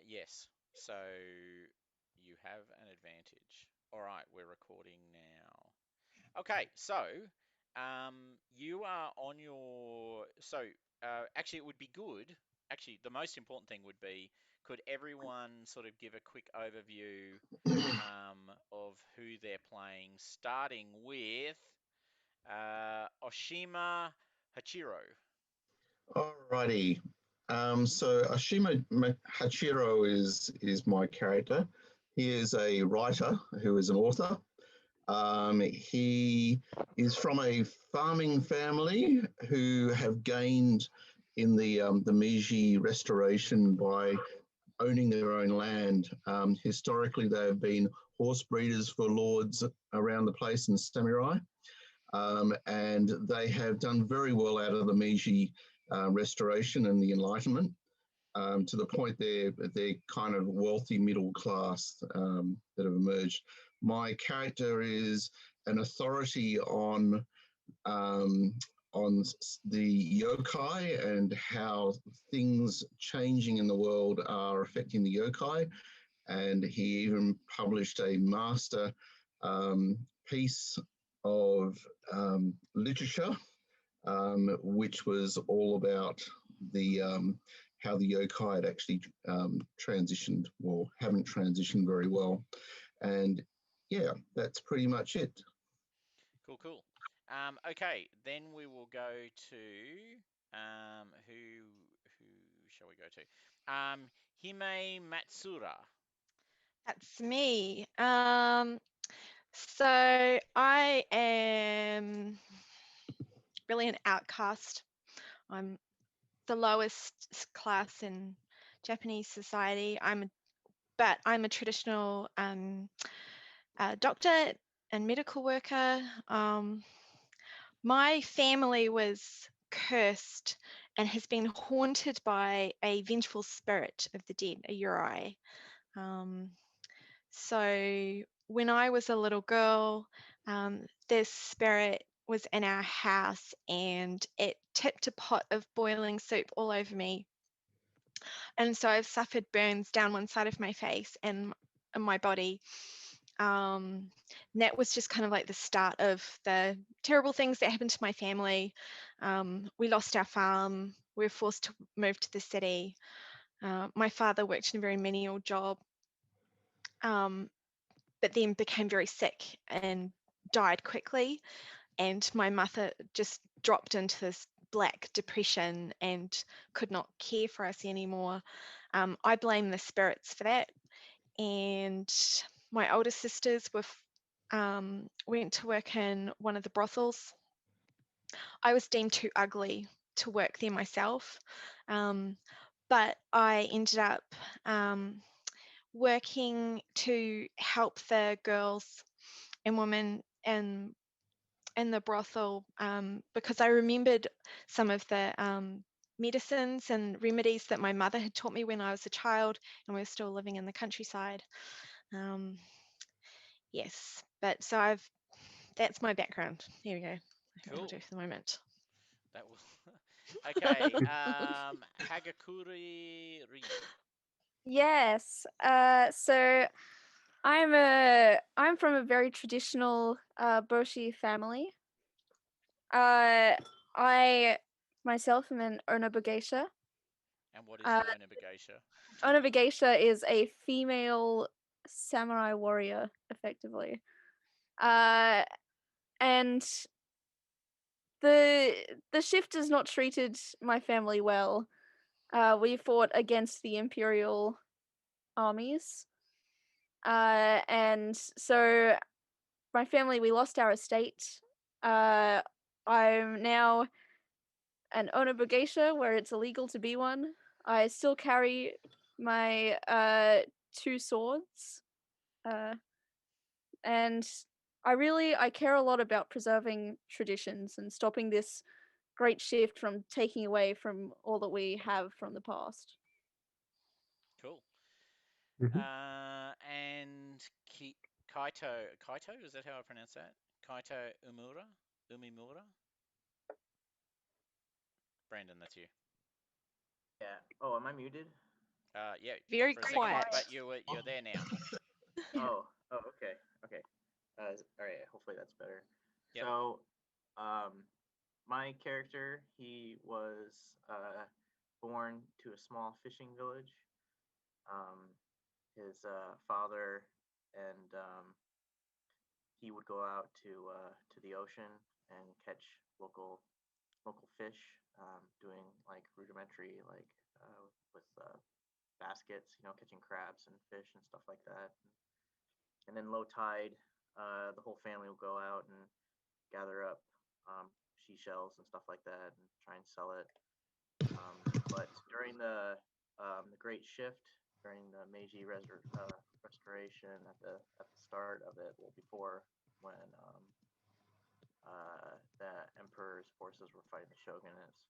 Yes. So you have an advantage. All right, we're recording now. Okay, so you are on your. Actually, it would be good. Actually, the most important thing would be, could everyone sort of give a quick overview of who they're playing, starting with Oshima Hachiro. Alrighty. So Hachiro is my character. He is a writer who is an author. He is from a farming family who have gained in the Meiji Restoration by owning their own land. Historically, they have been horse breeders for lords around the place and samurai. And they have done very well out of the Meiji Restoration and the Enlightenment, to the point they're kind of wealthy middle class that have emerged. My character is an authority on the yokai and how things changing in the world are affecting the yokai. And he even published a master piece of literature, which was all about the how the yokai had actually transitioned, or haven't transitioned very well. And yeah, that's pretty much it. Cool. Okay, then we will go to who shall we go to? Hime Matsura. That's me. So I am really an outcast. I'm the lowest class in Japanese society. But I'm a traditional doctor and medical worker. My family was cursed and has been haunted by a vengeful spirit of the dead, a Yurei. So when I was a little girl, this spirit was in our house and it tipped a pot of boiling soup all over me. And so I've suffered burns down one side of my face and my body. And that was just kind of like the start of the terrible things that happened to my family. We lost our farm. We were forced to move to the city. My father worked in a very menial job, but then became very sick and died quickly. And my mother just dropped into this black depression and could not care for us anymore. I blame the spirits for that. And my older sisters went to work in one of the brothels. I was deemed too ugly to work there myself, but I ended up working to help the girls and women in the brothel, because I remembered some of the medicines and remedies that my mother had taught me when I was a child and we were still living in the countryside. Yes, but so that's my background. Here we go. I think that'll do for the moment. That will. Okay. Hagakure Ryu. Yes. So I'm from a very traditional Boshi family. I myself am an Onobu geisha. And what is an Onobu geisha? Onobu geisha is a female samurai warrior, effectively. And the shift has not treated my family well. We fought against the imperial armies. And so my family, we lost our estate. I'm now an Onobu geisha where it's illegal to be one. I still carry my 2 swords. And I care a lot about preserving traditions and stopping this great shift from taking away from all that we have from the past. Cool. Mhm. And Kaito, is that how I pronounce that? Kaito Umimura? Brandon, that's you. Yeah. Oh, am I muted? Yeah, Very for a second, quiet. but you're there now. Oh, okay. All right. Hopefully that's better. Yep. So, my character, he was born to a small fishing village. His father and he would go out to the ocean and catch local fish, doing like rudimentary with baskets, catching crabs and fish and stuff like that. And then low tide, the whole family will go out and gather up seashells and stuff like that and try and sell it. But during the Great Shift, during the Meiji Restoration at the start of it, well, before when the emperor's forces were fighting the shogunates,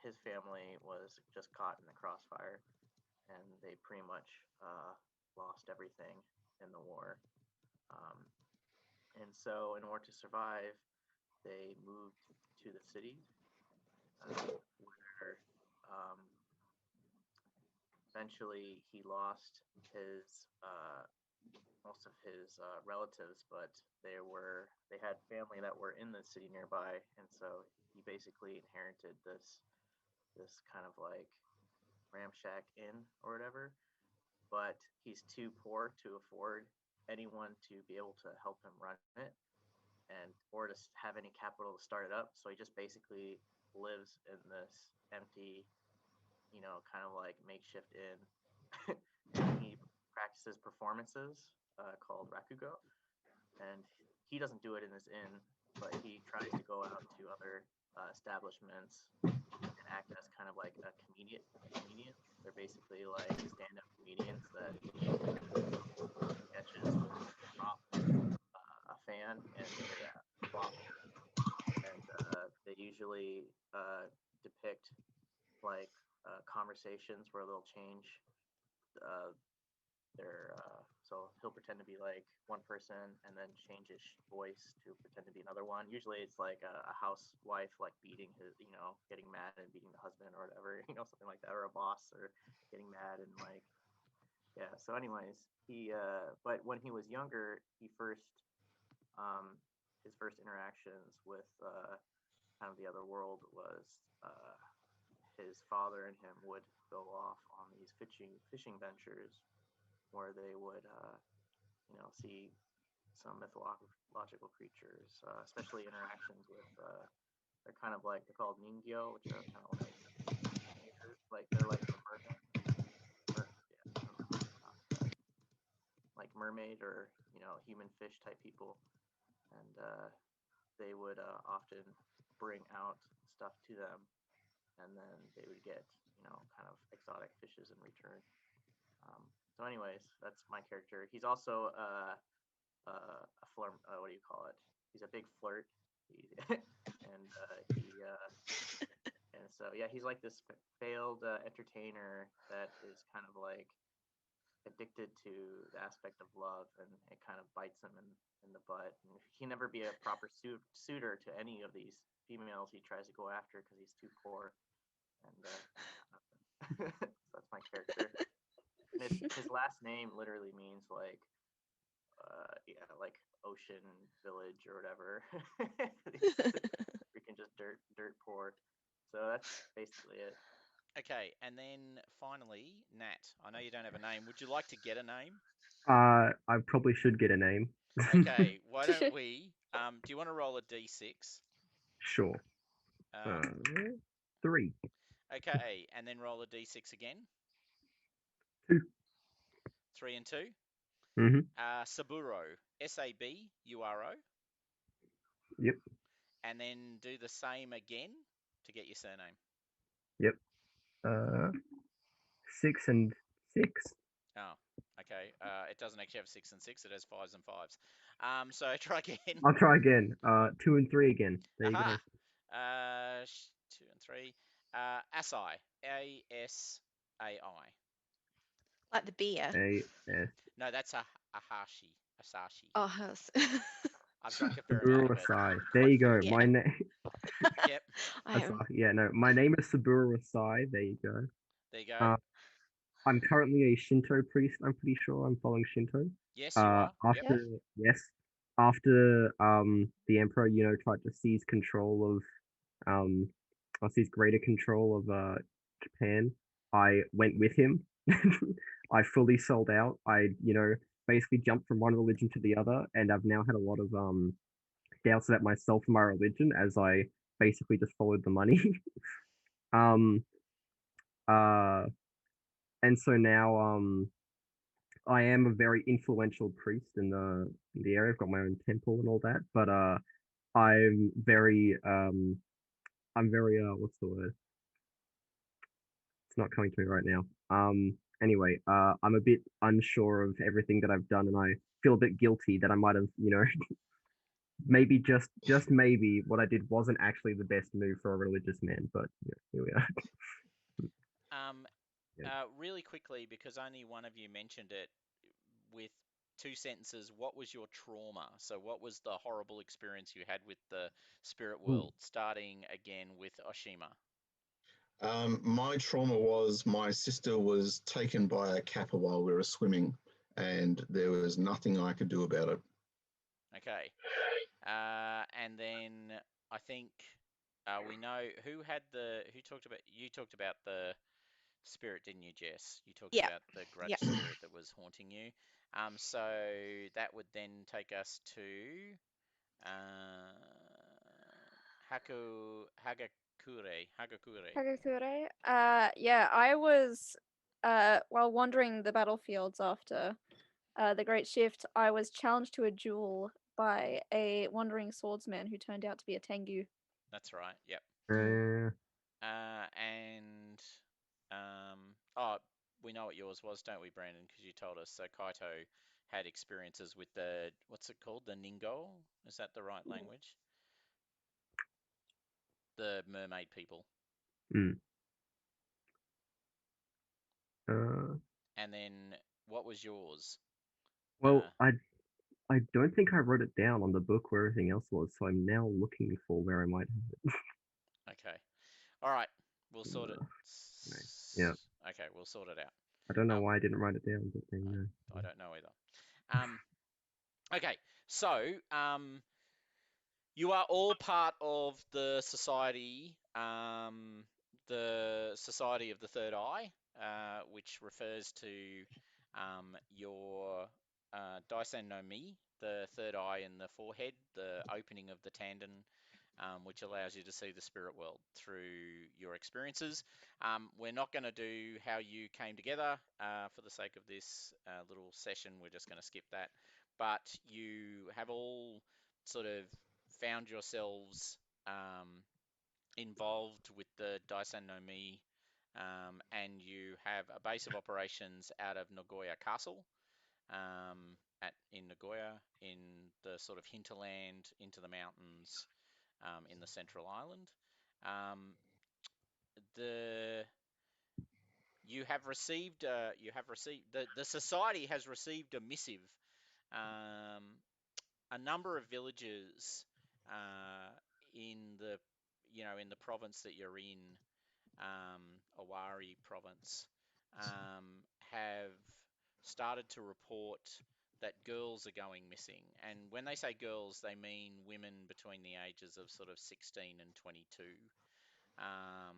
his family was just caught in the crossfire, and they pretty much lost everything in the war. And so, in order to survive, they moved to the city, where eventually he lost his most of his relatives, but they had family that were in the city nearby, and so he basically inherited this kind of like ramshack inn or whatever. But he's too poor to afford anyone to be able to help him run it, and or to have any capital to start it up. So he just basically lives in this empty, kind of like makeshift inn. And he practices performances called rakugo, and he doesn't do it in his inn, but he tries to go out to other establishments and act as kind of like a comedian. They're basically like stand-up comedians that sketches off a fan and they flop. And they usually depict like conversations where they'll change so he'll pretend to be like one person and then change his voice to pretend to be another one. Usually it's like a housewife like beating his, getting mad and beating the husband or whatever, something like that, or a boss or getting mad and like, yeah. So anyways, but when he was younger, his first interactions with kind of the other world was his father and him would go off on these fishing ventures where they would, see some mythological creatures, especially interactions with, they're kind of like, they're called ningyo, which are kind of like they're like the like mermaid or, human fish type people. And they would often bring out stuff to them, and then they would get, kind of exotic fishes in return. So anyways, that's my character. He's also a flirt. What do you call it? He's a big flirt. And so yeah, he's like this failed entertainer that is kind of like addicted to the aspect of love, and it kind of bites him in the butt. And he can never be a proper suitor to any of these females he tries to go after because he's too poor. And so that's my character. And his last name literally means like, like ocean village or whatever. Freaking just dirt poor. So that's basically it. Okay, and then finally, Nat. I know you don't have a name. Would you like to get a name? I probably should get a name. Okay, why don't we? Do you want to roll a d6? Sure. 3. Okay, and then roll a d6 again. 2. 3 and 2. Mm-hmm. Saburo, Saburo. Yep. And then do the same again to get your surname. Yep. 6 and 6. Oh, okay. It doesn't actually have 6 and 6. It has 5s and 5s. So try again. I'll try again. 2 and 3 again. There you go. 2 and 3. Asai, Asai. Like the beer. A-S. No, that's a Asashi. Oh, hers. I've drunk a fair Saburo amount of it. Asai. There you go. Yeah. My name. Yep. I am. Yeah, no. My name is Saburo Asai. There you go. There you go. I'm currently a Shinto priest. I'm pretty sure I'm following Shinto. Yes, you are. Yep. After yes, after the emperor, tried to seize control of or seize greater control of Japan, I went with him. I fully sold out. I basically jumped from one religion to the other, and I've now had a lot of doubts about myself and my religion as I basically just followed the money. um uh and so now I am a very influential priest in the area. I've got my own temple and all that, but I'm very what's the word? It's not coming to me right now. Anyway, I'm a bit unsure of everything that I've done, and I feel a bit guilty that I might have, maybe just maybe what I did wasn't actually the best move for a religious man, but here we are. Um, Yeah. really quickly, because only one of you mentioned it, with 2 sentences, what was your trauma? So, what was the horrible experience you had with the spirit Ooh. world? Starting again with Oshima. My trauma was my sister was taken by a kappa while we were swimming, and there was nothing I could do about it. Okay. And then I think we know who talked about, you talked about the spirit, didn't you, Jess? You talked Yeah. about the Yeah. grudge spirit that was haunting you. So that would then take us to uh, Hagakure. Hagakure. Yeah, I was while wandering the battlefields after the Great Shift, I was challenged to a duel by a wandering swordsman who turned out to be a Tengu. That's right. Yep. Uh, And oh, we know what yours was, don't we, Brandon? Because you told us. So Kaito had experiences with the, what's it called? The Ningo? Is that the right language? The mermaid people. mm, uh, And then what was yours? well, I don't think I wrote it down on the book where everything else was, so I'm now looking for where I might have Okay. All right. We'll it. sort it. Yeah, Okay, we'll sort it out. I don't know Um, why I didn't write it down, but there you go. I don't know either. Um, okay. So, you are all part of the Society of the Third Eye, which refers to your Daisan no Mi, the third eye in the forehead, the opening of the tanden, which allows you to see the spirit world through your experiences. We're not going to do how you came together for the sake of this little session. We're just going to skip that. But you have all sort of found yourselves involved with the Daisan no Mi, and you have a base of operations out of Nagoya Castle, in Nagoya, in the sort of hinterland into the mountains, in the Central Island. Um, the the society has received a missive. Um, a number of villages uh, in the in the province that you're in, Awari province, have started to report that girls are going missing. And when they say girls, they mean women between the ages of sort of 16 and 22. Um,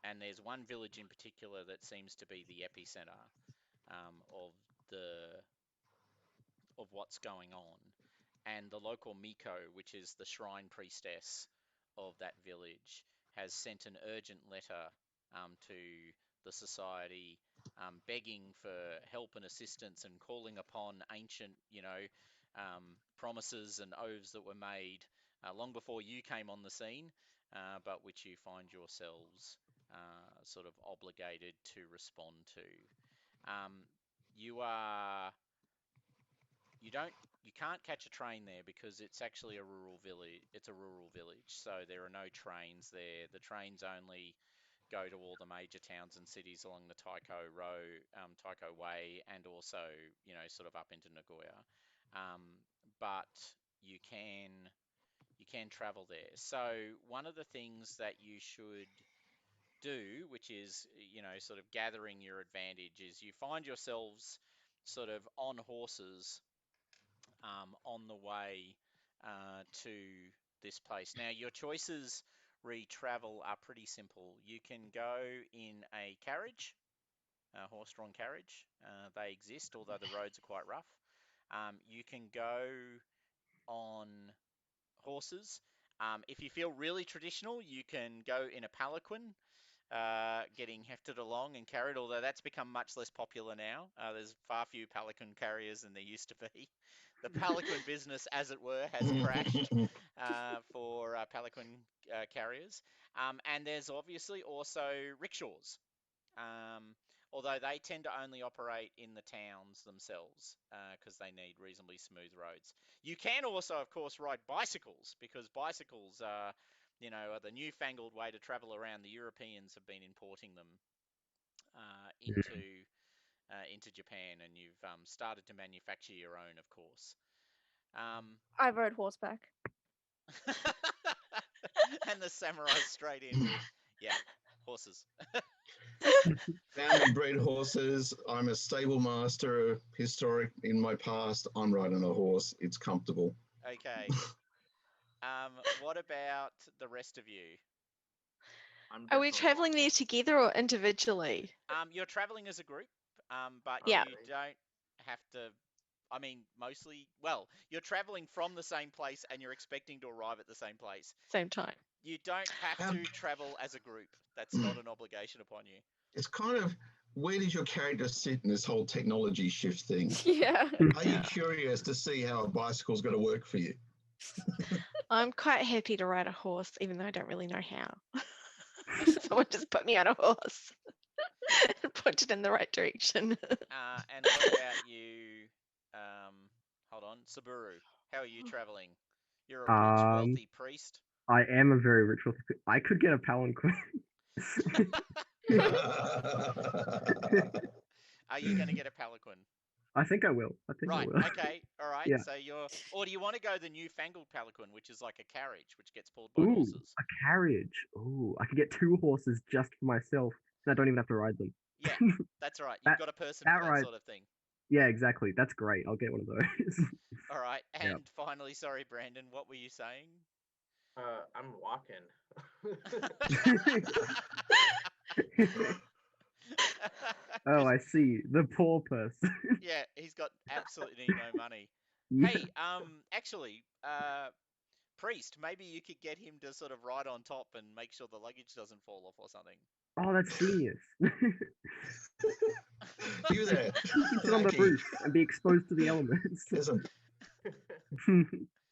and there's one village in particular that seems to be the epicenter of the of what's going on. And the local Miko, which is the Shrine Priestess of that village, has sent an urgent letter to the society, begging for help and assistance and calling upon ancient, promises and oaths that were made long before you came on the scene, but which you find yourselves sort of obligated to respond to. Um, you are you don't you can't catch a train there because it's actually a rural village. It's a rural village, so there are no trains there. The trains only go to all the major towns and cities along the Taiko Way, and also sort of up into Nagoya. Um, but you can travel there. So one of the things that you should do, which is, sort of gathering your advantage, is you find yourselves sort of on horses on the way to this place. Now, your choices re-travel are pretty simple. You can go in a carriage, a horse-drawn carriage. They exist, although the roads are quite rough. You can go on horses. If you feel really traditional, you can go in a palanquin, getting hefted along and carried, although that's become much less popular now. There's far fewer palanquin carriers than there used to be. The palanquin business, as it were, has crashed for palanquin carriers. And there's obviously also rickshaws. Although they tend to only operate in the towns themselves because they need reasonably smooth roads. You can also, of course, ride bicycles because bicycles are the newfangled way to travel around. The Europeans have been importing them into Japan, and you've started to manufacture your own, of course. I rode horseback. And the samurai straight in with, horses. Family bred horses. I'm a stable master, historic in my past. I'm riding a horse. It's comfortable. Okay. What about the rest of you? Are we traveling there together or individually? You're traveling as a group, but Yeah. you don't have to. I mean, mostly, well, you're traveling from the same place and you're expecting to arrive at the same place. Same time. You don't have to travel as a group. That's not an obligation upon you. It's kind of, where does your character sit in this whole technology shift thing? Yeah. Are you curious to see how a bicycle's going to work for you? I'm quite happy to ride a horse, even though I don't really know how. Someone just put me on a horse and pointed in the right direction. And what about you? Hold on, Saburo. How are you traveling? You're a rich, wealthy priest. I am a very rich wealthy. I could get a palanquin. Are you going to get a palanquin? I think I will. Right. I will. Okay. All right. Yeah. So or do you want to go the newfangled palanquin, which is like a carriage, which gets pulled by Ooh, horses? a carriage. Ooh, I could get 2 horses just for myself, and I don't even have to ride them. Yeah, that's right. You've got a person for that sort of thing. Yeah, exactly. That's great. I'll get one of those. All right. And finally, sorry, Brandon, what were you saying? I'm walking. Oh, I see. The poor person. Yeah, he's got absolutely no money. Yeah. Hey, actually, priest, maybe you could get him to sort of ride on top and make sure the luggage doesn't fall off or something. Oh, that's genius. You there. Sit on the roof and be exposed to the elements. Peasant.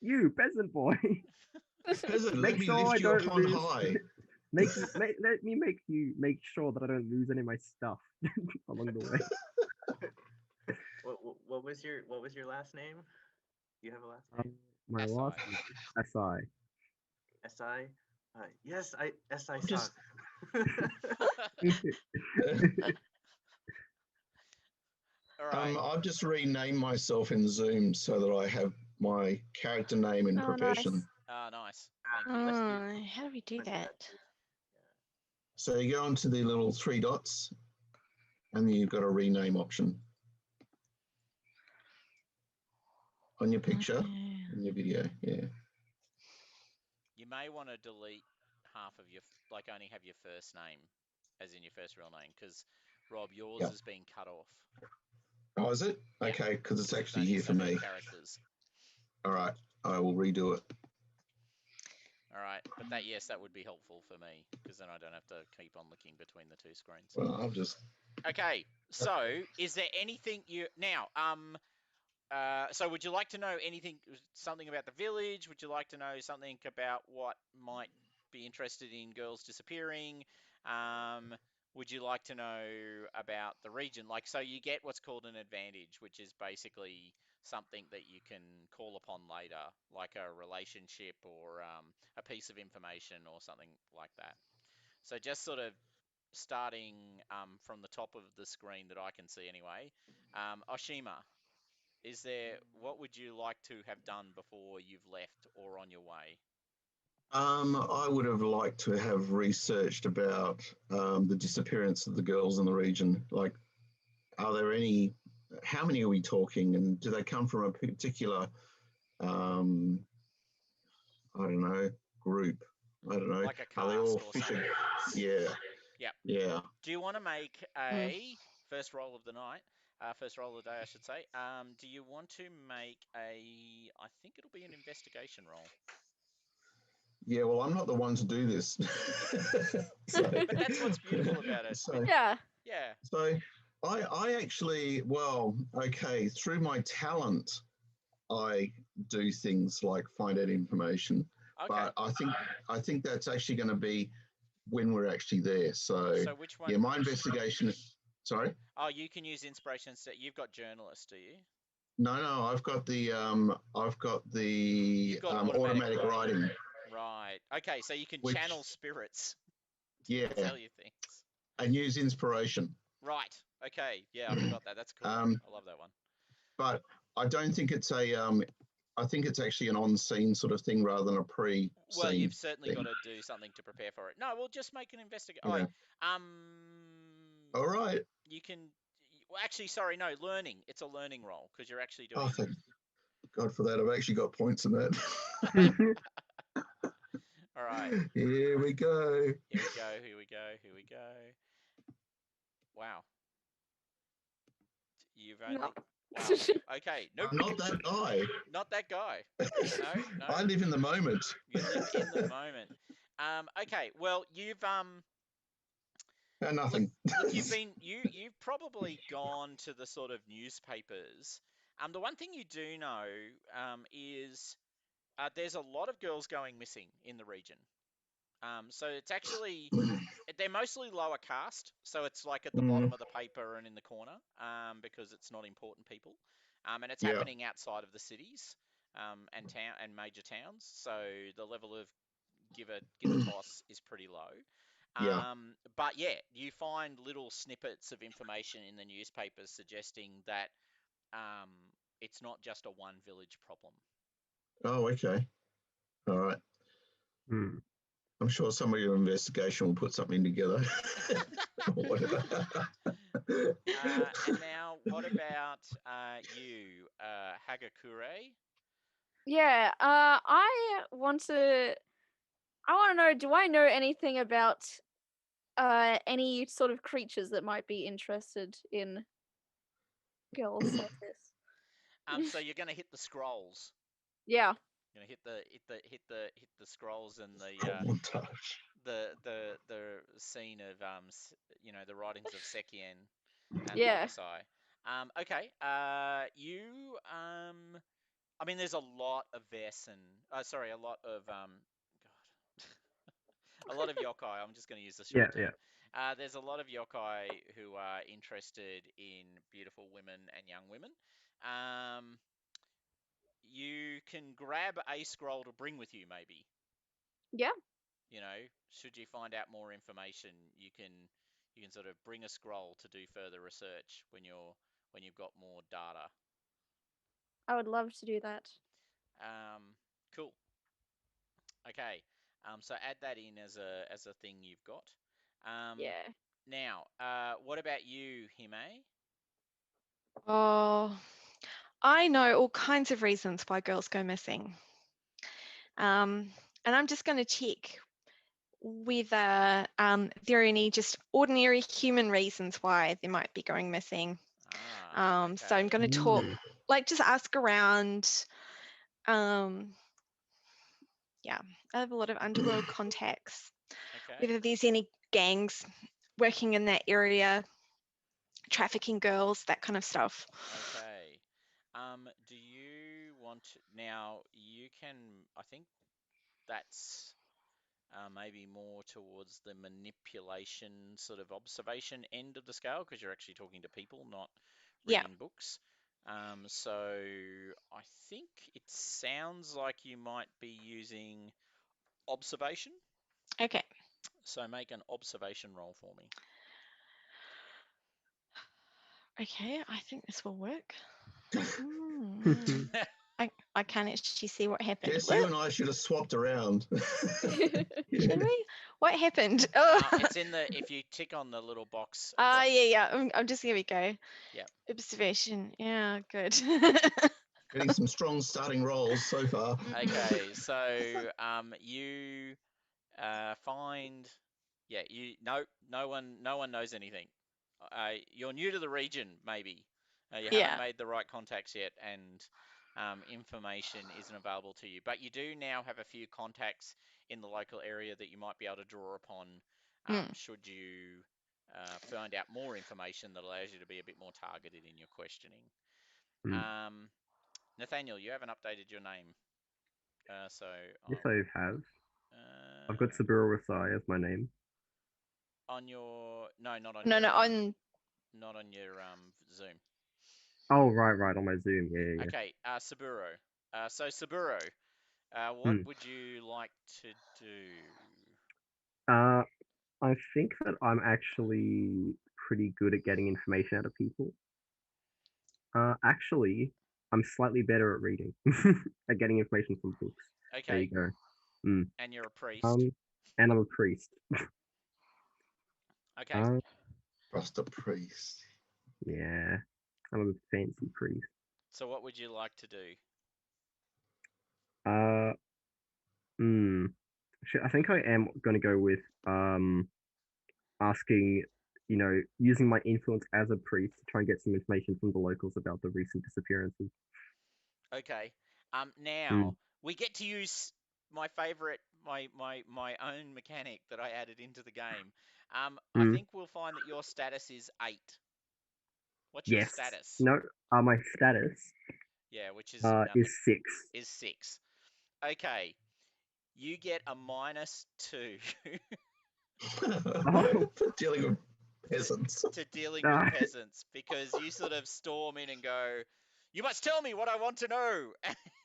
You, peasant boy. Peasant, Make let me sure I lift you don't upon lose- high. Let me make sure that I don't lose any of my stuff along the way. What was your last name? Do you have a last name? My SI. last name is SI. SI? Yes, SI Just- All right. I've just renamed myself in Zoom so that I have my character name and Oh, profession. nice. Nice. Thank you. Oh, how do we do that? So you go onto the little 3 dots and then you've got a rename option on your picture, in your video. Yeah. You may want to delete half of your, like only have your first name, as in your first real name, because Rob, yours has been cut off. Oh, is it? Yeah. Okay, because it's There's actually only here so for many me. characters. All right, I will redo it. All right, but that would be helpful for me because then I don't have to keep on looking between the 2 screens. Well, I'll just. Okay, so is there anything you now? So would you like to know something about the village? Would you like to know something about what might be interested in girls disappearing? Would you like to know about the region? Like, so you get what's called an advantage, which is basically something that you can call upon later, like a relationship or a piece of information or something like that. So just sort of starting from the top of the screen that I can see anyway. Oshima, what would you like to have done before you've left or on your way? I would have liked to have researched about the disappearance of the girls in the region. Like, are there any? How many are we talking? And do they come from a particular, I don't know, group? I don't know. Like a Are they all caste or fishing? something? Yeah. Yep. Yeah. Do you want to make a first roll of the night? First roll of the day, I should say. Do you want to make a? I think it'll be an investigation roll. Yeah. Well, I'm not the one to do this. So, But that's what's beautiful about it. So, Yeah. Yeah. so I actually, well, okay, through my talent, I do things like find out information. Okay. But I think that's actually going to be when we're actually there. So which one? Yeah, my investigation. Sorry. Oh, you can use inspiration. You've got journalist, do you? No, I've got the automatic writing. Right. Okay, so you can Which- channel spirits Yeah, to tell you things. and use inspiration. Right. Okay. Yeah, I forgot that. That's cool. I love that one. But I don't think it's a I think it's actually an on-scene sort of thing rather than a pre-scene. Well, you've certainly thing. got to do something to prepare for it. No, we'll just make an investigation. Yeah. All right. You can. Well, actually, sorry, no, learning. It's a learning role because you're actually doing. Oh, thank God for that. I've actually got points in that. All right. Here we go. Here we go. Here we go. Here we go. Wow. You've only. No. Wow. Okay. Nope. I'm not that guy. Not that guy. No. I live in the moment. You live in the moment. Okay. Well, you've Nothing. Look, you've probably gone to the sort of newspapers. The one thing you do know is there's a lot of girls going missing in the region. So it's actually they're mostly lower caste, so it's like at the bottom of the paper and in the corner because it's not important people, and it's happening outside of the cities and major towns. So the level of give a toss is pretty low. But yeah, you find little snippets of information in the newspapers suggesting that it's not just a one village problem. Oh, okay. All right. I'm sure some of your investigation will put something together. Or whatever. And now, what about you, Hagakure? Yeah. I want to know, do I know anything about any sort of creatures that might be interested in girls like this? So you're going to hit the scrolls. Yeah. You're going to hit the scrolls and the scene of the writings of Sekien and Nagasai. Okay. You I mean, there's a lot of Vaesen. A lot of God. A lot of yokai. I'm just going to use the short term. There's a lot of yokai who are interested in beautiful women and young women. You can grab a scroll to bring with you, maybe. Yeah. Should you find out more information, you can sort of bring a scroll to do further research when you've got more data. I would love to do that. Cool. Okay. So add that in as a thing you've got. Yeah. Now, what about you, Hime? Oh, I know all kinds of reasons why girls go missing. And I'm just going to check whether there are any just ordinary human reasons why they might be going missing. Okay. So I'm going to talk, just ask around. I have a lot of underworld contacts. Okay. Whether there's any gangs working in that area, trafficking girls, that kind of stuff. Okay. Do you want now? You can. I think that's maybe more towards the manipulation sort of observation end of the scale because you're actually talking to people, not reading books. So I think it sounds like you might be using observation. Okay. So make an observation roll for me. Okay, I think this will work. I can't actually see what happened. Jess, you and I should have swapped around. Should we? What happened? Oh, It's in the if you tick on the little box. yeah. I'm just here we go. Yep. Observation. Yeah, good. Getting some strong starting rolls so far. Okay, so you find no one knows anything. You're new to the region, maybe. You haven't Yeah. made the right contacts yet, and information isn't available to you. But you do now have a few contacts in the local area that you might be able to draw upon should you find out more information that allows you to be a bit more targeted in your questioning. Nathaniel, you haven't updated your name. Yes, I have. I've got Saburo Rasai as my name. On your not on No, your not on your Zoom. Oh, right, on my Zoom. Yeah. Okay, Saburo. So Saburo, what would you like to do? I think that I'm actually pretty good at getting information out of people. Actually, I'm slightly better at reading, at getting information from books. Okay. There you go. And you're a priest. And I'm a priest. Okay. Just a priest. Yeah, I'm a fancy priest. So what would you like to do? I think I am going to go with asking, using my influence as a priest to try and get some information from the locals about the recent disappearances. Okay. Now we get to use my favorite, my own mechanic that I added into the game. I think we'll find that your status is 8. What's your status? No, my status. Yeah, which is 6. Is 6. Okay. You get a -2 for dealing with peasants. to dealing with peasants, because you sort of storm in and go, "You must tell me what I want to know,"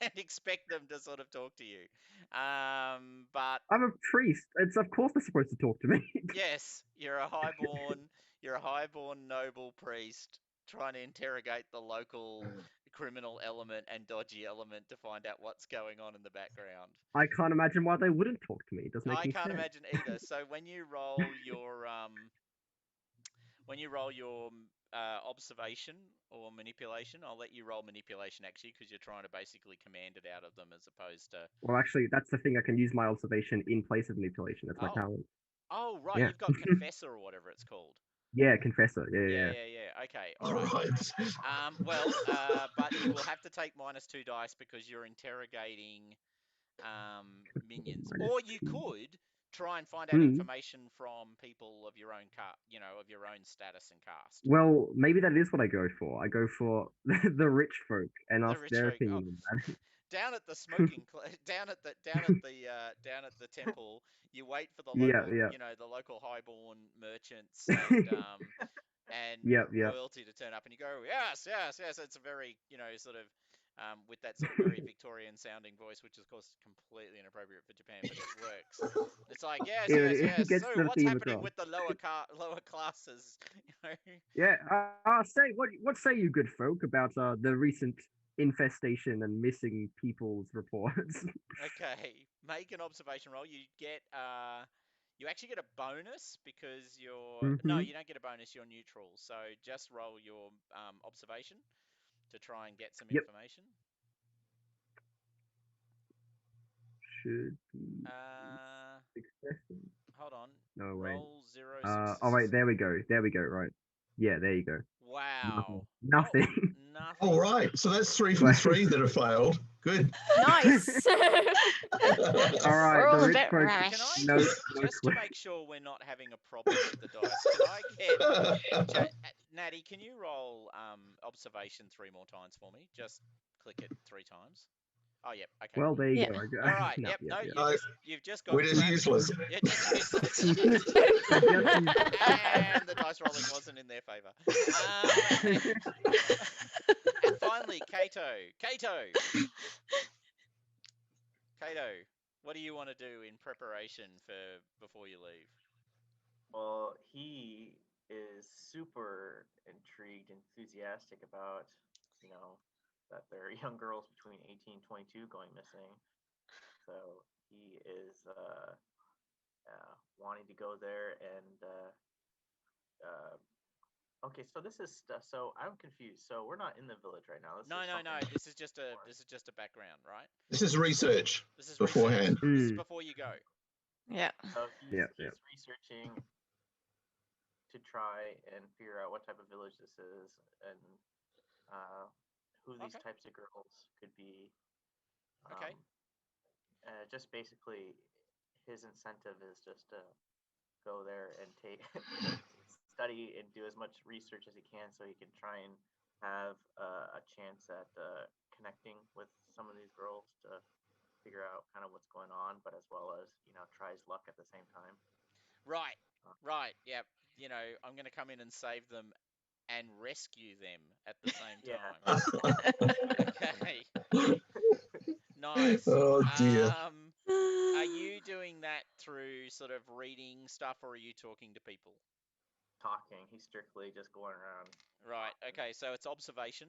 and expect them to sort of talk to you. But I'm a priest. Of course they're supposed to talk to me. Yes, you're a highborn noble priest trying to interrogate the local criminal element and dodgy element to find out what's going on in the background. I can't imagine why they wouldn't talk to me. It doesn't make any sense. I can't imagine either. So when you roll your observation or manipulation, I'll let you roll manipulation actually, because you're trying to basically command it out of them as opposed to. Well, actually, that's the thing. I can use my observation in place of manipulation. That's my talent. Oh, right. Yeah. You've got Confessor or whatever it's called. Yeah, Confessor. Yeah. Okay. All right. But you will have to take -2 dice because you're interrogating minions. Or you could try and find out information from people of your own of your own status and caste. Well, maybe that is what I go for. I go for the rich folk and ask their opinion. Down at the down at the temple, you wait for the local, the local highborn merchants and royalty to turn up, and you go, yes. It's a very, sort of, with that sort of very Victorian sounding voice, which is of course completely inappropriate for Japan, but it works. It's like, yes. So what's happening with the lower classes? Yeah. What say you, good folk, about the recent infestation and missing people's reports? Okay, make an observation roll. You get you actually get a bonus because you're no, you don't get a bonus. You're neutral. So just roll your observation to try and get some information. Should be successful. Hold on. No, wait. Roll 0. Oh wait, there we go. Right. Yeah, there you go. Wow. Nothing. Nothing. All right. So that's 3 from 3 that have failed. Good. Nice. All right. We're all the a rich bit folk. rash. Can I just to make sure we're not having a problem with the dice? Can I get Natty? Can you roll observation 3 more times for me? Just click it 3 times. Oh, yep. Okay. Well, there you go. All right. Yep. No, you've just got. We're just useless. You're just useless. And the dice rolling wasn't in their favour. And finally, Kato. Kato, what do you want to do in preparation for before you leave? Well, he is super intrigued, enthusiastic about, that there are young girls between 18 and 22 going missing. So he is wanting to go there and okay, so this is stuff. So I'm confused. So we're not in the village right now. This No, is no, no. something This is just a more. background, right? This is research This is beforehand. research. This is before you go. Yeah. So Yeah. he's researching to try and figure out what type of village this is and who these Okay. types of girls could be. Okay. Just basically, his incentive is just to go there and take study and do as much research as he can, so he can try and have a chance at connecting with some of these girls to figure out kind of what's going on, but as well as try his luck at the same time. Right. Right. Yep. I'm going to come in and save them and rescue them at the same Yeah, time. Okay. Nice. Oh dear. Are you doing that through sort of reading stuff, or are you talking to people? talking. He's strictly just going around. Right. talking. Okay. So it's observation.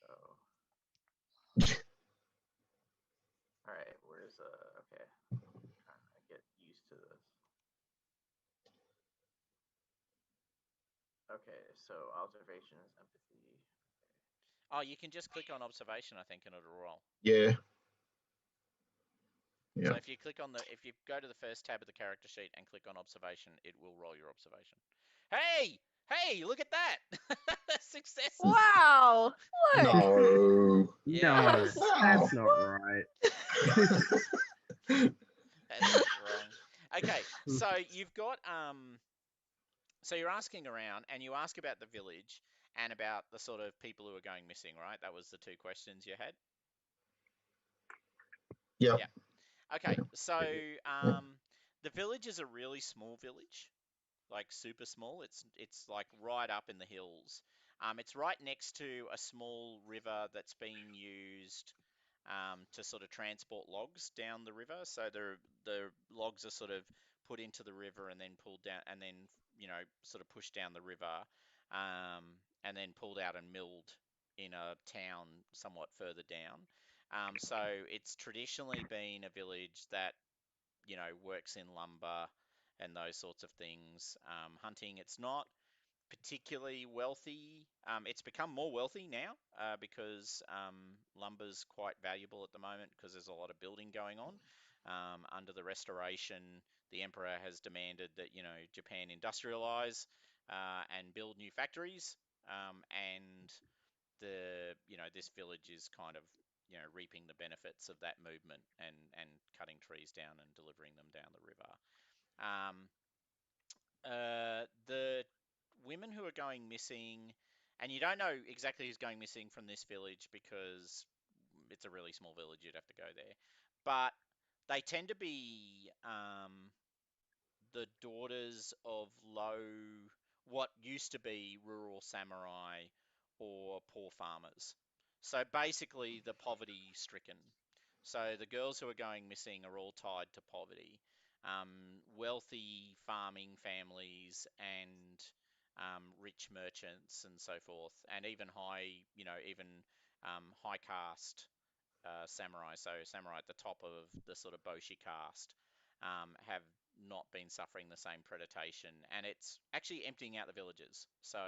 So, all right. Where's okay? I'm trying to get used to this. Okay, so observation is empathy. Oh, you can just click on observation, I think, and it'll roll. Yeah. So Yeah. if you go to the first tab of the character sheet and click on observation, it will roll your observation. Hey, look at that! Success. Wow! Look! No. Yes. No, that's not right. That's wrong. Okay, so you've got so you're asking around, and you ask about the village and about the sort of people who are going missing, right? That was the two questions you had. Yeah. Yeah. Okay, so the village is a really small village, like super small. It's like right up in the hills. It's right next to a small river that's being used to sort of transport logs down the river. So the logs are sort of put into the river and then pulled down, and then sort of pushed down the river, and then pulled out and milled in a town somewhat further down. So it's traditionally been a village that works in lumber and those sorts of things. Hunting, it's not particularly wealthy. It's become more wealthy now because lumber's quite valuable at the moment because there's a lot of building going on. Under the Restoration, the Emperor has demanded that Japan industrialize and build new factories, and this village is kind of reaping the benefits of that movement and cutting trees down and delivering them down the river. The women who are going missing, and you don't know exactly who's going missing from this village because it's a really small village, you'd have to go there, but they tend to be the daughters of what used to be rural samurai or poor farmers. So basically the poverty stricken. So the girls who are going missing are all tied to poverty. Wealthy farming families and rich merchants and so forth, and even high caste samurai. So samurai at the top of the sort of Boshi caste have not been suffering the same predation, and it's actually emptying out the villages. So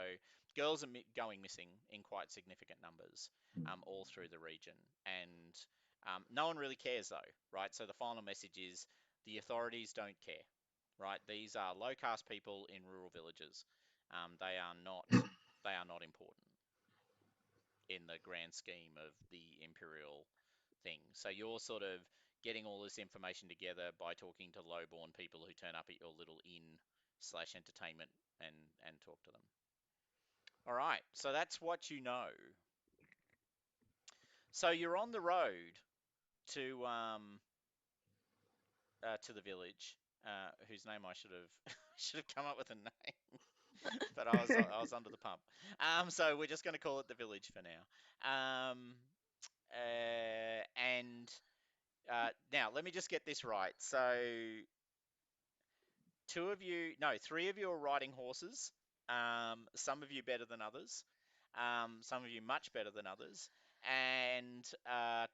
girls are going missing in quite significant numbers all through the region, and no one really cares though, right? So the final message is the authorities don't care, right? These are low caste people in rural villages. They are not important in the grand scheme of the imperial thing. So you're sort of getting all this information together by talking to lowborn people who turn up at your little inn/entertainment and talk to them. All right, so that's what you know. So you're on the road to the village, whose name I should have come up with a name, but I was under the pump. So we're just going to call it the village for now. And now let me just get this right. So three of you are riding horses. Some of you better than others. Some of you much better than others. And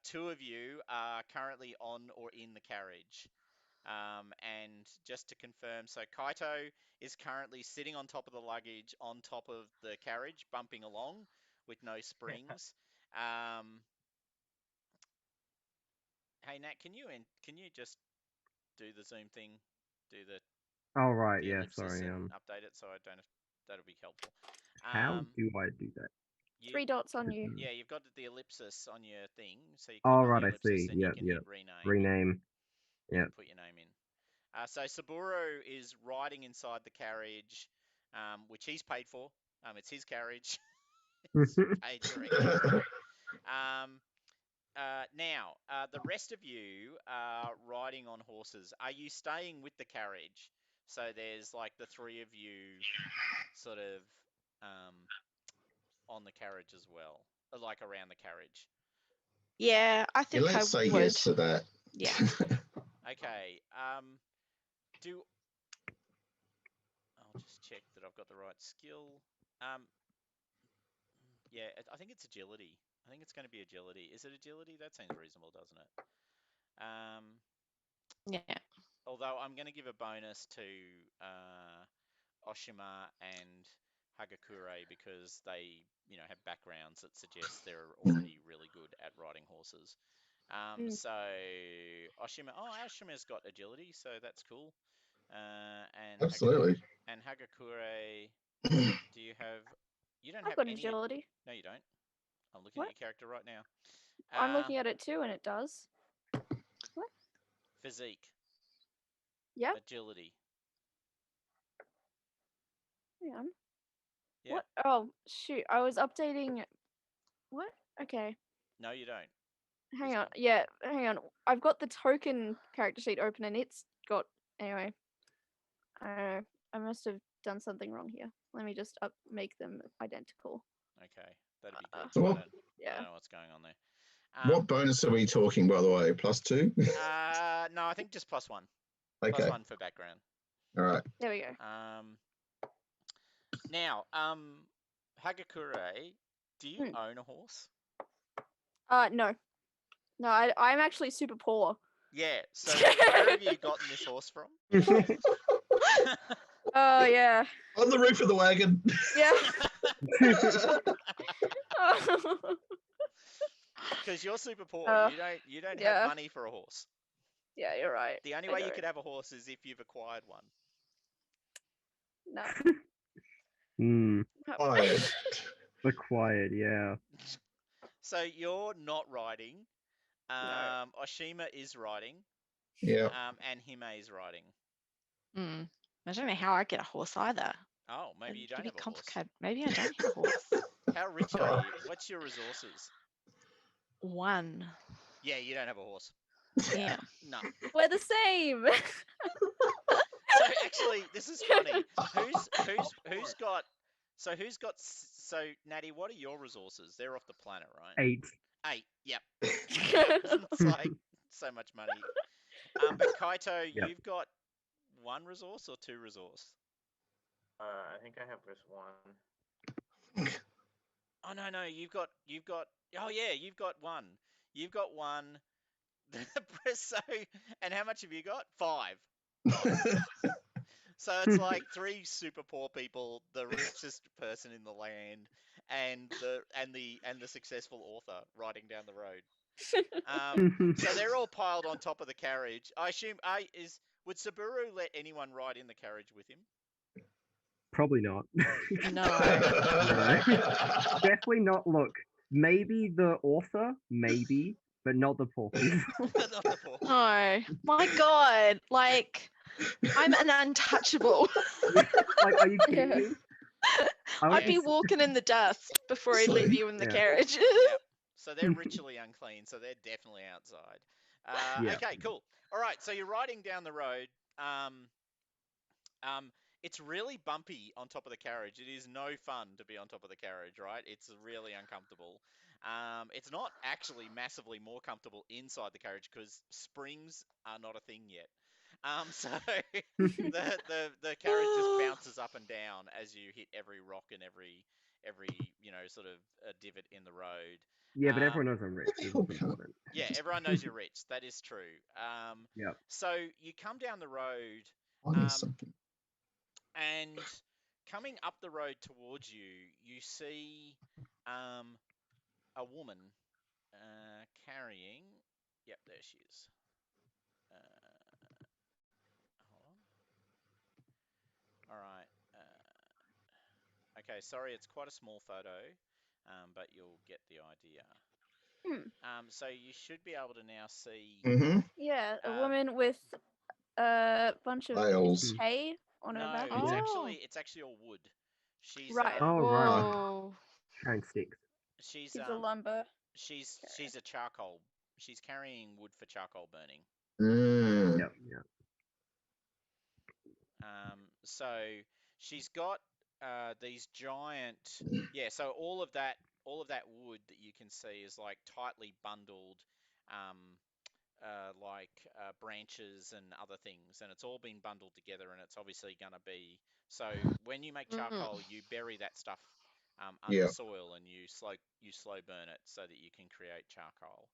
2 of you are currently on or in the carriage. And just to confirm, so Kaito is currently sitting on top of the luggage, on top of the carriage, bumping along with no springs. Hey Nat, can you just do the Zoom thing, do the Oh right, yeah. ellipsis Sorry. and update it so I don't have, that'll be helpful. How do I do that? You, 3 dots on you. yeah, you've got the ellipsis on your thing, so you click Oh on right, the I ellipsis see. and you Yep, can yep. hit rename. Rename. You Yep. can put your name in. So Saburo is riding inside the carriage, which he's paid for. It's his carriage. It's paid directly. Now, the rest of you are riding on horses. Are you staying with the carriage? So there's like the 3 of you sort of on the carriage as well, like around the carriage. Yeah, I think I Let's say would. yes to that. Yeah. Okay. I'll just check that I've got the right skill. Yeah, I think it's agility. I think it's going to be agility. Is it agility? That seems reasonable, doesn't it? Yeah. Although I'm going to give a bonus to Oshima and Hagakure because they, have backgrounds that suggest they're already really good at riding horses. So Oshima's got agility, so that's cool. And Absolutely. And Hagakure, do you have? You don't I've have got any. agility. No, you don't. I'm looking at your character right now. I'm looking at it too, and it does. What? Physique. Yeah. Agility. Hang on. Yeah. What? Oh, shoot. I was updating. What? Okay. No, you don't. Hang on. Yeah, hang on. I've got the token character sheet open, and it's got. Anyway. I must have done something wrong here. Let me just make them identical. Okay, that'd be good. So I what, don't know what's going on there. what bonus are we talking, by the way? +2? No, I think just +1. Okay. +1 for background. All right. There we go. Now, Hagakure, do you own a horse? No. No, I'm actually super poor. Yeah, so where have you gotten this horse from? Oh, yeah. On the roof of the wagon. Yeah. Because you're super poor. You don't have money for a horse. Yeah, you're right. The only way you could have a horse is if you've acquired one. No. Acquired, yeah. So you're not riding. No. Oshima is riding. Yeah. And Hime is riding. I don't know how I get a horse either. Oh, maybe you don't have a complicated. Maybe I don't have a horse. How rich are you? What's your resources? 1. Yeah, you don't have a horse. Yeah. No. We're the same. So actually, this is funny. Who's got? So Natty, what are your resources? They're off the planet, right? 8. Yep. It's like so much money. But Kaito, you've got 1 resource or 2 resource? I think I have just 1. Oh no, you've got. Oh yeah, you've got 1. You've got 1. So, and how much have you got? 5. So it's like 3 super poor people, the richest person in the land, and the successful author riding down the road. So they're all piled on top of the carriage. I assume would Saburo let anyone ride in the carriage with him? Probably not. No. Definitely not. Look, maybe the author, maybe, but not the poor people. Not the poor. No. My God. Like, I'm an untouchable. Like, are you kidding me? I'd be walking in the dust before I leave you in the carriage. Yep. So they're ritually unclean, so they're definitely outside. Okay, cool. All right, so you're riding down the road. It's really bumpy on top of the carriage. It is no fun to be on top of the carriage, right? It's really uncomfortable. It's not actually massively more comfortable inside the carriage because springs are not a thing yet. So the carriage just bounces up and down as you hit every rock and every sort of a divot in the road. Yeah, but everyone knows I'm rich. This is People can't. important. Yeah, everyone knows you're rich. That is true. Yep. So you come down the road, I need something. and coming up the road towards you, you see a woman carrying. Yep, there she is. Hold on. All right. Okay, sorry, it's quite a small photo, but you'll get the idea. So you should be able to now see. Mm-hmm. Yeah, a Uh, woman with a bunch of Bales. hay on her No, back. it's Oh. actually all wood. She's Right. Oh, right. Whoa. Giant sticks. she's She's a lumber. she's a charcoal. She's carrying wood for charcoal burning. Mm. Yep. Yep. So she's got these giant, so all of that wood that you can see is like tightly bundled, branches and other things, and it's all been bundled together, and it's obviously going to be, so when you make charcoal, you bury that stuff under Yeah. soil, and you slow burn it so that you can create charcoal.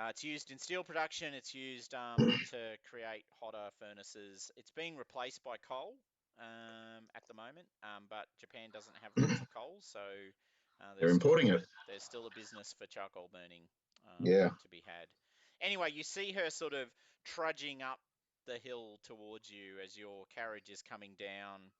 It's used in steel production. It's used to create hotter furnaces. It's being replaced by coal at the moment, but Japan doesn't have lots of coal, so They're importing it. there's still a business for charcoal burning Yeah. to be had. Anyway, you see her sort of trudging up the hill towards you as your carriage is coming down.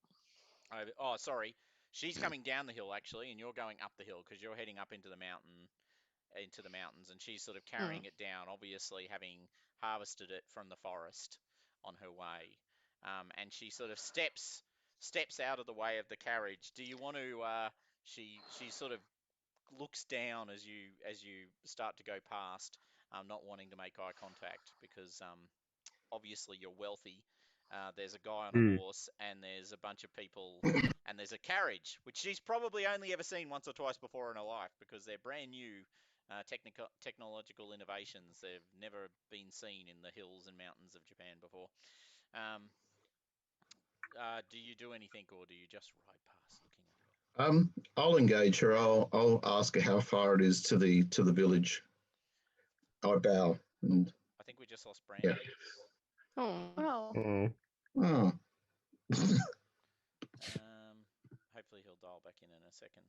Oh, sorry. She's coming down the hill, actually, and you're going up the hill because you're heading up into the mountains, and she's sort of carrying it down, obviously having harvested it from the forest on her way. And she sort of steps out of the way of the carriage. Do you want to? She sort of looks down as you start to go past, not wanting to make eye contact because obviously you're wealthy. There's a guy on a horse, and there's a bunch of people, and there's a carriage, which she's probably only ever seen once or twice before in her life because they're brand new technological innovations. They've never been seen in the hills and mountains of Japan before. Do you do anything, or do you just ride past looking at her? I'll engage her. I'll ask her how far it is to the village. I bow and I think we just lost Brandon. Oh. Oh. Hopefully he'll dial back in a second.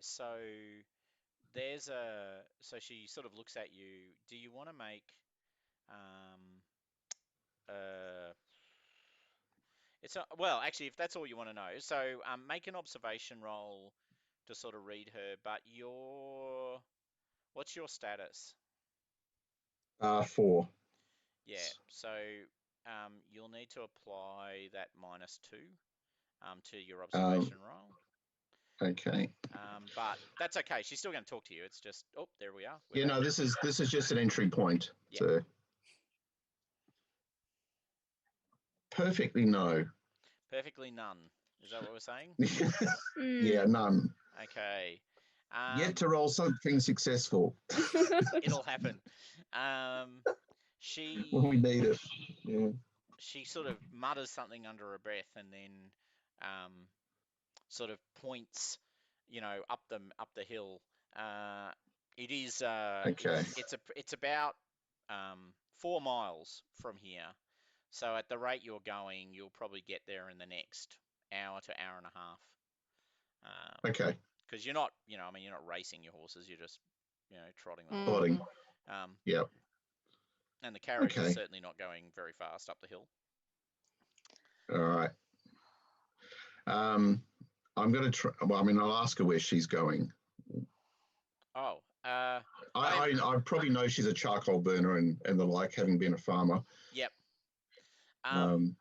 So so she sort of looks at you. Do you want to make well, actually, if that's all you want to know, so make an observation roll to sort of read her. But what's your status? 4. Yeah, so you'll need to apply that -2 to your observation roll. Okay. But that's okay. She's still going to talk to you. It's just, oh, there we are. Yeah, no, this is just an entry point. Yeah. So perfectly no. Perfectly none. Is that what we're saying? Yeah, none. Okay. Yet to roll something successful. It'll happen. When we need it. Yeah. She sort of mutters something under her breath, and then sort of points, up the hill. It is Okay. It's about 4 miles from here. So at the rate you're going, you'll probably get there in the next hour to hour and a half. Okay. Because you're not, you're not racing your horses. You're just, trotting them. Plotting. Yep. And the carriage is certainly not going very fast up the hill. All right. I'm going to try. Well, I'll ask her where she's going. Oh. I probably know she's a charcoal burner and the like, having been a farmer. Yep. I'm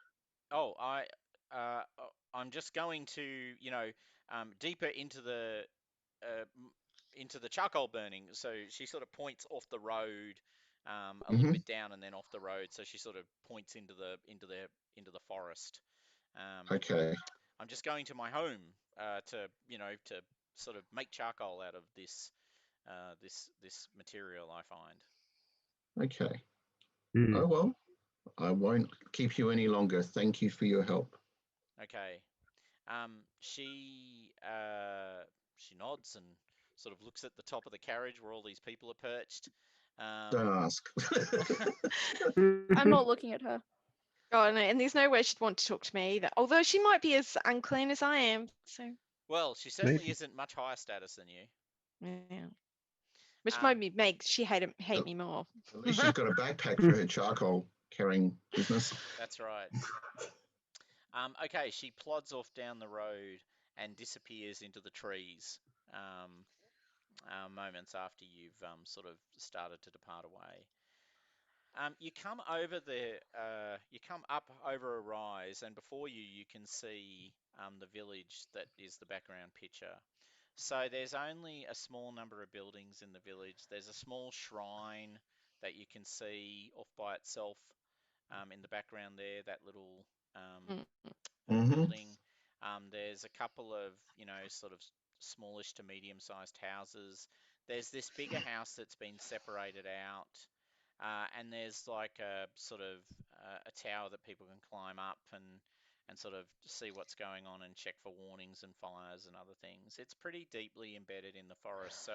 just going to, deeper into the charcoal burning. So she sort of points off the road, a little bit down, and then off the road. So she sort of points into the forest. Okay. I'm just going to my home to sort of make charcoal out of this material I find. Okay. Oh well, I won't keep you any longer. Thank you for your help. Okay. She nods and sort of looks at the top of the carriage where all these people are perched. Don't ask. I'm not looking at her. Oh, no, and there's no way she'd want to talk to me either. Although she might be as unclean as I am. So, Well, she certainly Maybe. isn't much higher status than you. yeah. Which Um, maybe makes she hate me more. At least she's got a backpack for her charcoal carrying business. That's right. Okay, she plods off down the road and disappears into the trees moments after you've sort of started to depart away. You come up over a rise, and before you can see the village that is the background picture. So there's only a small number of buildings in the village. There's a small shrine that you can see off by itself in the background there, that little building. There's a couple of, sort of smallish to medium-sized houses. There's this bigger house that's been separated out. And there's like a sort of a tower that people can climb up and sort of see what's going on and check for warnings and fires and other things. It's pretty deeply embedded in the forest, so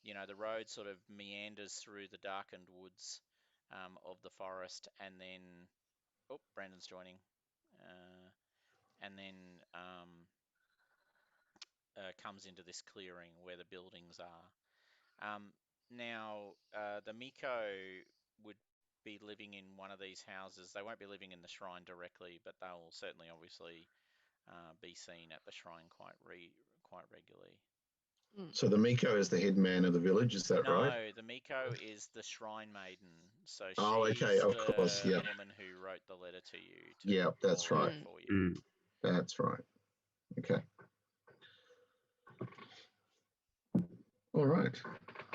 the road sort of meanders through the darkened woods of the forest, and then Brandon's joining, and then comes into this clearing where the buildings are. Now, the Miko would be living in one of these houses. They won't be living in the shrine directly, but they'll certainly, obviously, be seen at the shrine quite regularly. So the Miko is the head man of the village, is that right? No, the Miko is the shrine maiden. So Oh, she's okay, of course, the yeah. woman who wrote the letter to you. Yeah, that's call right. out for you. That's right. Okay. All right.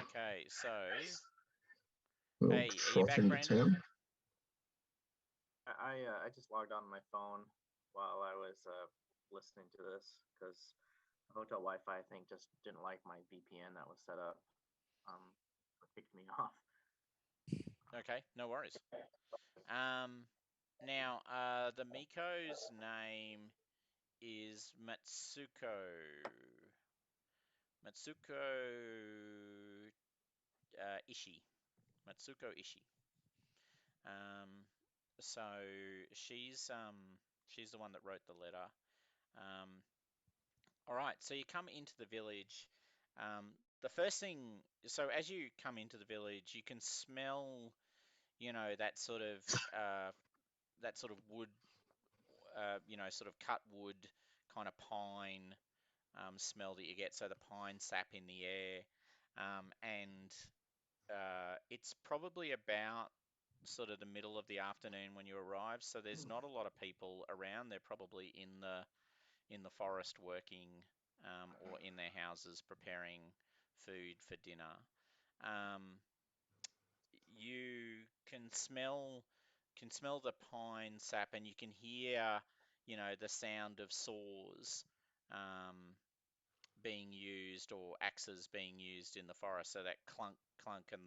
Okay, so We'll hey, are you trot back, into Brandon? town. I just logged on my phone while I was listening to this because hotel Wi-Fi I think just didn't like my VPN that was set up. Kicked me off. Okay, no worries. Now, the Miko's name is Matsuko. Matsuko Ishii. Matsuko Ishii. So she's the one that wrote the letter. All right, so you come into the village. The first thing, so as you come into the village, you can smell, that sort of wood, sort of cut wood, kind of pine smell that you get. So the pine sap in the air, and it's probably about sort of the middle of the afternoon when you arrive. So there's not a lot of people around. They're probably in the forest working, or in their houses preparing food for dinner. Um, you can smell the pine sap, and you can hear, the sound of saws um, being used, or axes being used in the forest. So that clunk clunk and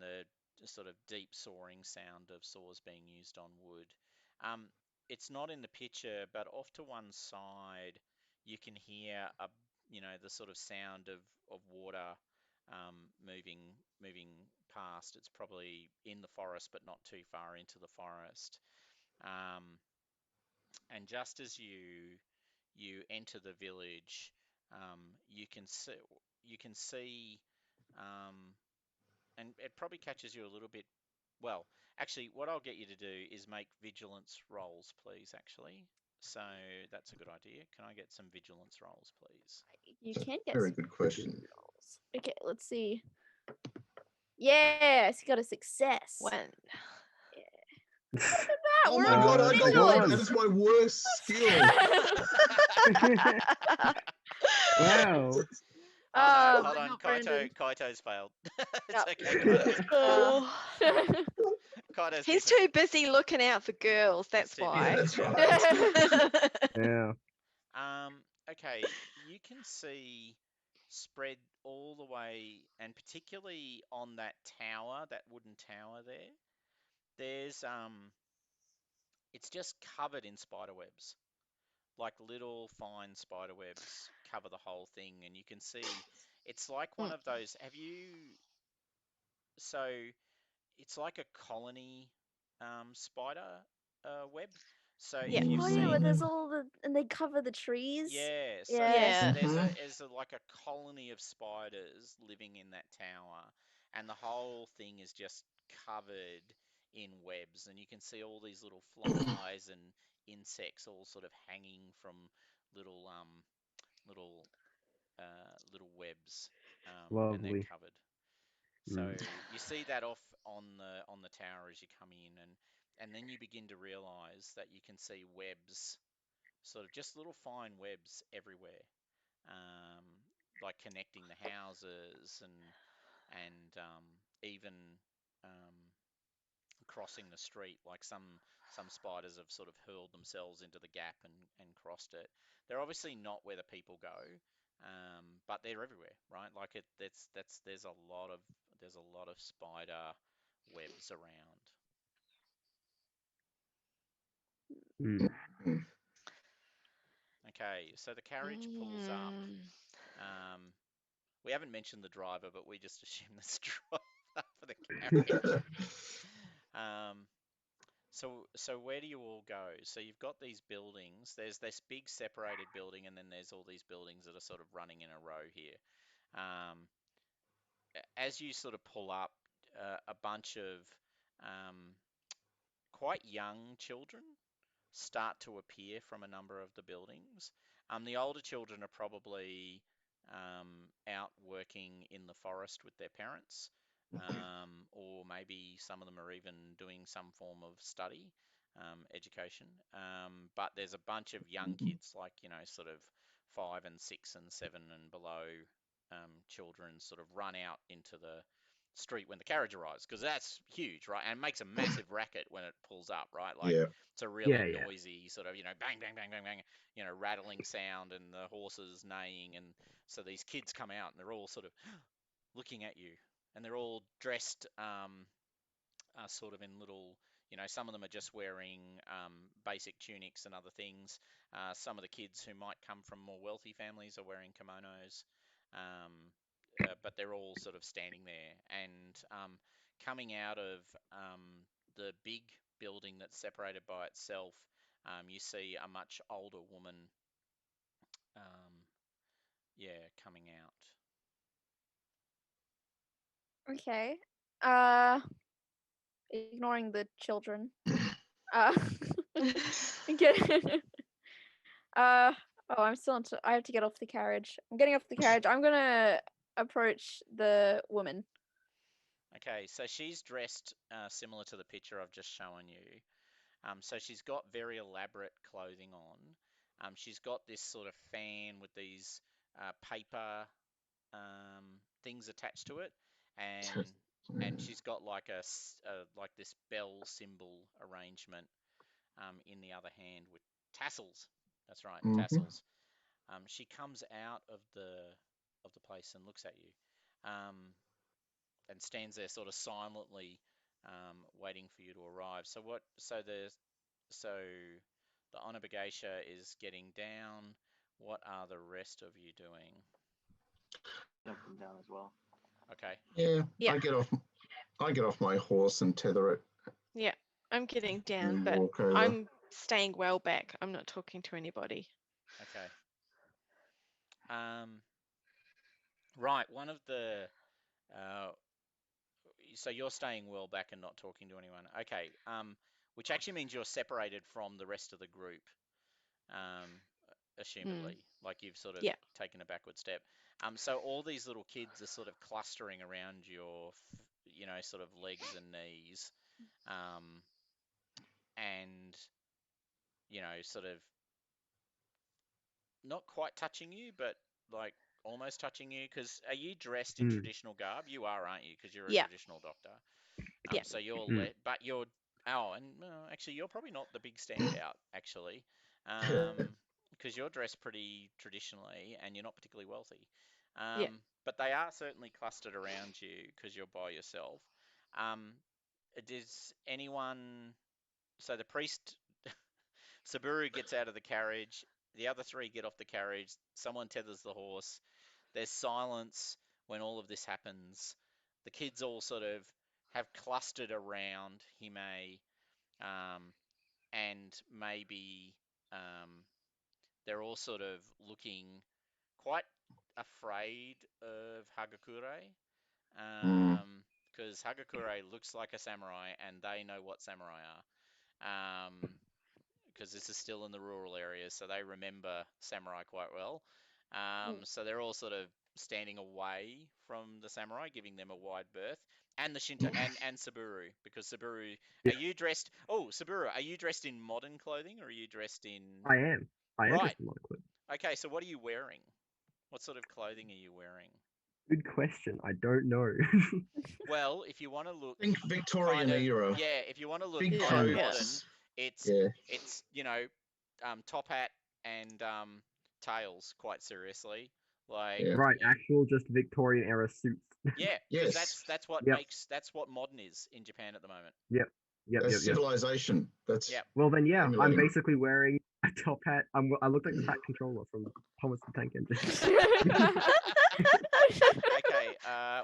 the sort of deep sawing sound of saws being used on wood. Um, it's not in the picture, but off to one side you can hear the sort of sound of water moving past. It's probably in the forest, but not too far into the forest. Um, and just as you enter the village, you can see, and it probably catches you a little bit. Well, actually, what I'll get you to do is make vigilance rolls, please. Actually, so that's a good idea. Can I get some vigilance rolls, please? You can get Very some good question. rolls. Okay, let's see. Yes, you got a success. When? Oh We're my God, I got go one. on. That is my worst skill. Wow. Hold on, not Kaito's failed. It's Yep. okay, Oh. Kaito's He's different. too busy looking out for girls, that's too why. busy. Yeah, that's right. Yeah. Okay, you can see spread all the way, and particularly on that tower, that wooden tower there, there's it's just covered in spider webs. like little fine spider webs cover the whole thing, and you can see it's like one of those. Have you? So it's like a colony spider web. So Yeah. if you've Oh yeah, but seen, there's all the and they cover the trees. yeah, so Yeah. there's a like a colony of spiders living in that tower, and the whole thing is just covered in webs, and you can see all these little flies and insects all sort of hanging from little little little webs, and they're Lovely. covered. Mm. So you see that off on the tower as you come in, and then you begin to realize that you can see webs, sort of just little fine webs everywhere, um, like connecting the houses and even um, crossing the street. Like some spiders have sort of hurled themselves into the gap and crossed it. They're obviously not where the people go, but they're everywhere, right? Like that's there's a lot of spider webs around. Mm. Okay, so the carriage pulls up. Mm. Um, we haven't mentioned the driver, but we just assume that's the driver for the carriage. Um, so where do you all go? So you've got these buildings. There's this big separated building, and then there's all these buildings that are sort of running in a row here. Um, as you sort of pull up, a bunch of um, quite young children start to appear from a number of the buildings. The older children are probably out working in the forest with their parents, or maybe some of them are even doing some form of study, education. But there's a bunch of young kids, like, sort of 5 and 6 and 7 and below children, sort of run out into the street when the carriage arrives, because that's huge, right? And it makes a massive racket when it pulls up, right? Like, Yeah. it's a really Yeah, yeah. noisy sort of, bang, bang, bang, bang, bang, rattling sound, and the horses neighing. And so these kids come out and they're all sort of looking at you, and they're all dressed sort of in little, some of them are just wearing basic tunics and other things. Some of the kids who might come from more wealthy families are wearing kimonos. But they're all sort of standing there, and coming out of the big building that's separated by itself, you see a much older woman, um, yeah, coming out. Okay. Ignoring the children. Get. Oh, I'm still on. I have to get off the carriage. I'm getting off the carriage. I'm gonna approach the woman. Okay, so she's dressed similar to the picture I've just shown you. So she's got very elaborate clothing on. She's got this sort of fan with these paper things attached to it, and she's got like like this bell symbol arrangement in the other hand with tassels. That's right, tassels. She comes out of the place and looks at you, and stands there sort of silently, waiting for you to arrive. So the Onabagasha is getting down. What are the rest of you doing? Jump down as well. Okay. Yeah, Yeah. I get off my horse and tether it Yeah, I'm getting down, and but walk over. I'm staying well back. I'm not talking to anybody. Okay. Right. One of the so you're staying well back and not talking to anyone. Okay. Which actually means you're separated from the rest of the group. Assumedly, like you've sort of Yeah. taken a backward step. So all these little kids are sort of clustering around your, sort of legs and knees, and sort of not quite touching you, but like almost touching you. Because are you dressed in Mm. traditional garb? You are, aren't you? Because you're a Yeah. traditional doctor. Yeah. So you're Mm. but you're actually you're probably not the big standout actually, because you're dressed pretty traditionally and you're not particularly wealthy. Yeah. But they are certainly clustered around you because you're by yourself. Does anyone? So the priest Saburu gets out of the carriage. The other three get off the carriage. Someone tethers the horse. There's silence when all of this happens. The kids all sort of have clustered around Hime, and maybe they're all sort of looking quite afraid of Hagakure, because Hagakure looks like a samurai, and they know what samurai are. Because this is still in the rural areas, so they remember samurai quite well. So they're all sort of standing away from the samurai, giving them a wide berth, and the Shinto and Saburo, because Saburo, Yeah. are you dressed? Oh, Saburo, are you dressed in modern clothing, or are you dressed in? I am. I am Right. dressed in modern clothing. Okay, so what are you wearing? What sort of clothing are you wearing? Good question. I don't know. Well, if you want to look Think Victorian kind of, era. yeah, if you want to look Big kind of coats. modern, it's Yeah. it's top hat and tails, quite seriously. Like, Yeah. Right, actual just Victorian era suits. yeah, because Yes. that's what Yep. that's what modern is in Japan at the moment. Yep. That's civilization. That's Yep. Well then, yeah, I'm Emulating. basically wearing a top hat. I look like the Fat Controller from Thomas the Tank Engine. Okay,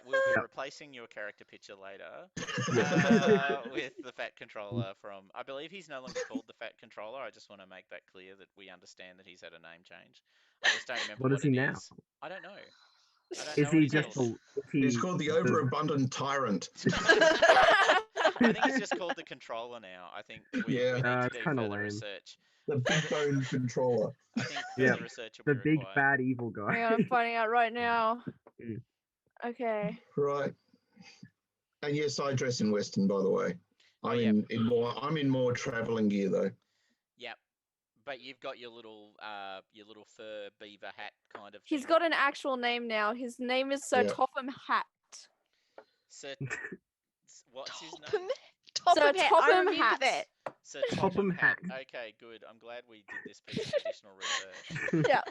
we'll be Yep. replacing your character picture later Yeah. with the Fat Controller from. I believe he's no longer called the Fat Controller. I just want to make that clear that we understand that he's had a name change. I just don't remember What is he it now? is. I don't know. I don't Is know what he he's just called. He's called the overabundant tyrant. I think he's just called the controller now. I think we Yeah. need to it's do kinda further lame. research. The big bone controller. I think Yeah, further research will the be big required. bad evil guy. Hang on, I'm finding out right now. Mm. Okay. Right. And yes, I dress in Western, by the way. I'm in more traveling gear though. Yep. But you've got your little fur beaver hat kind of He's thing. got an actual name now. His name is Sir Yeah. Topham Hat. Sir, what's his name? Topham, Topham Sir hat. I Topham remember Hat. that. Sir Topham Topham Hat. Hat. Okay, good. I'm glad we did this piece of additional research. Yeah.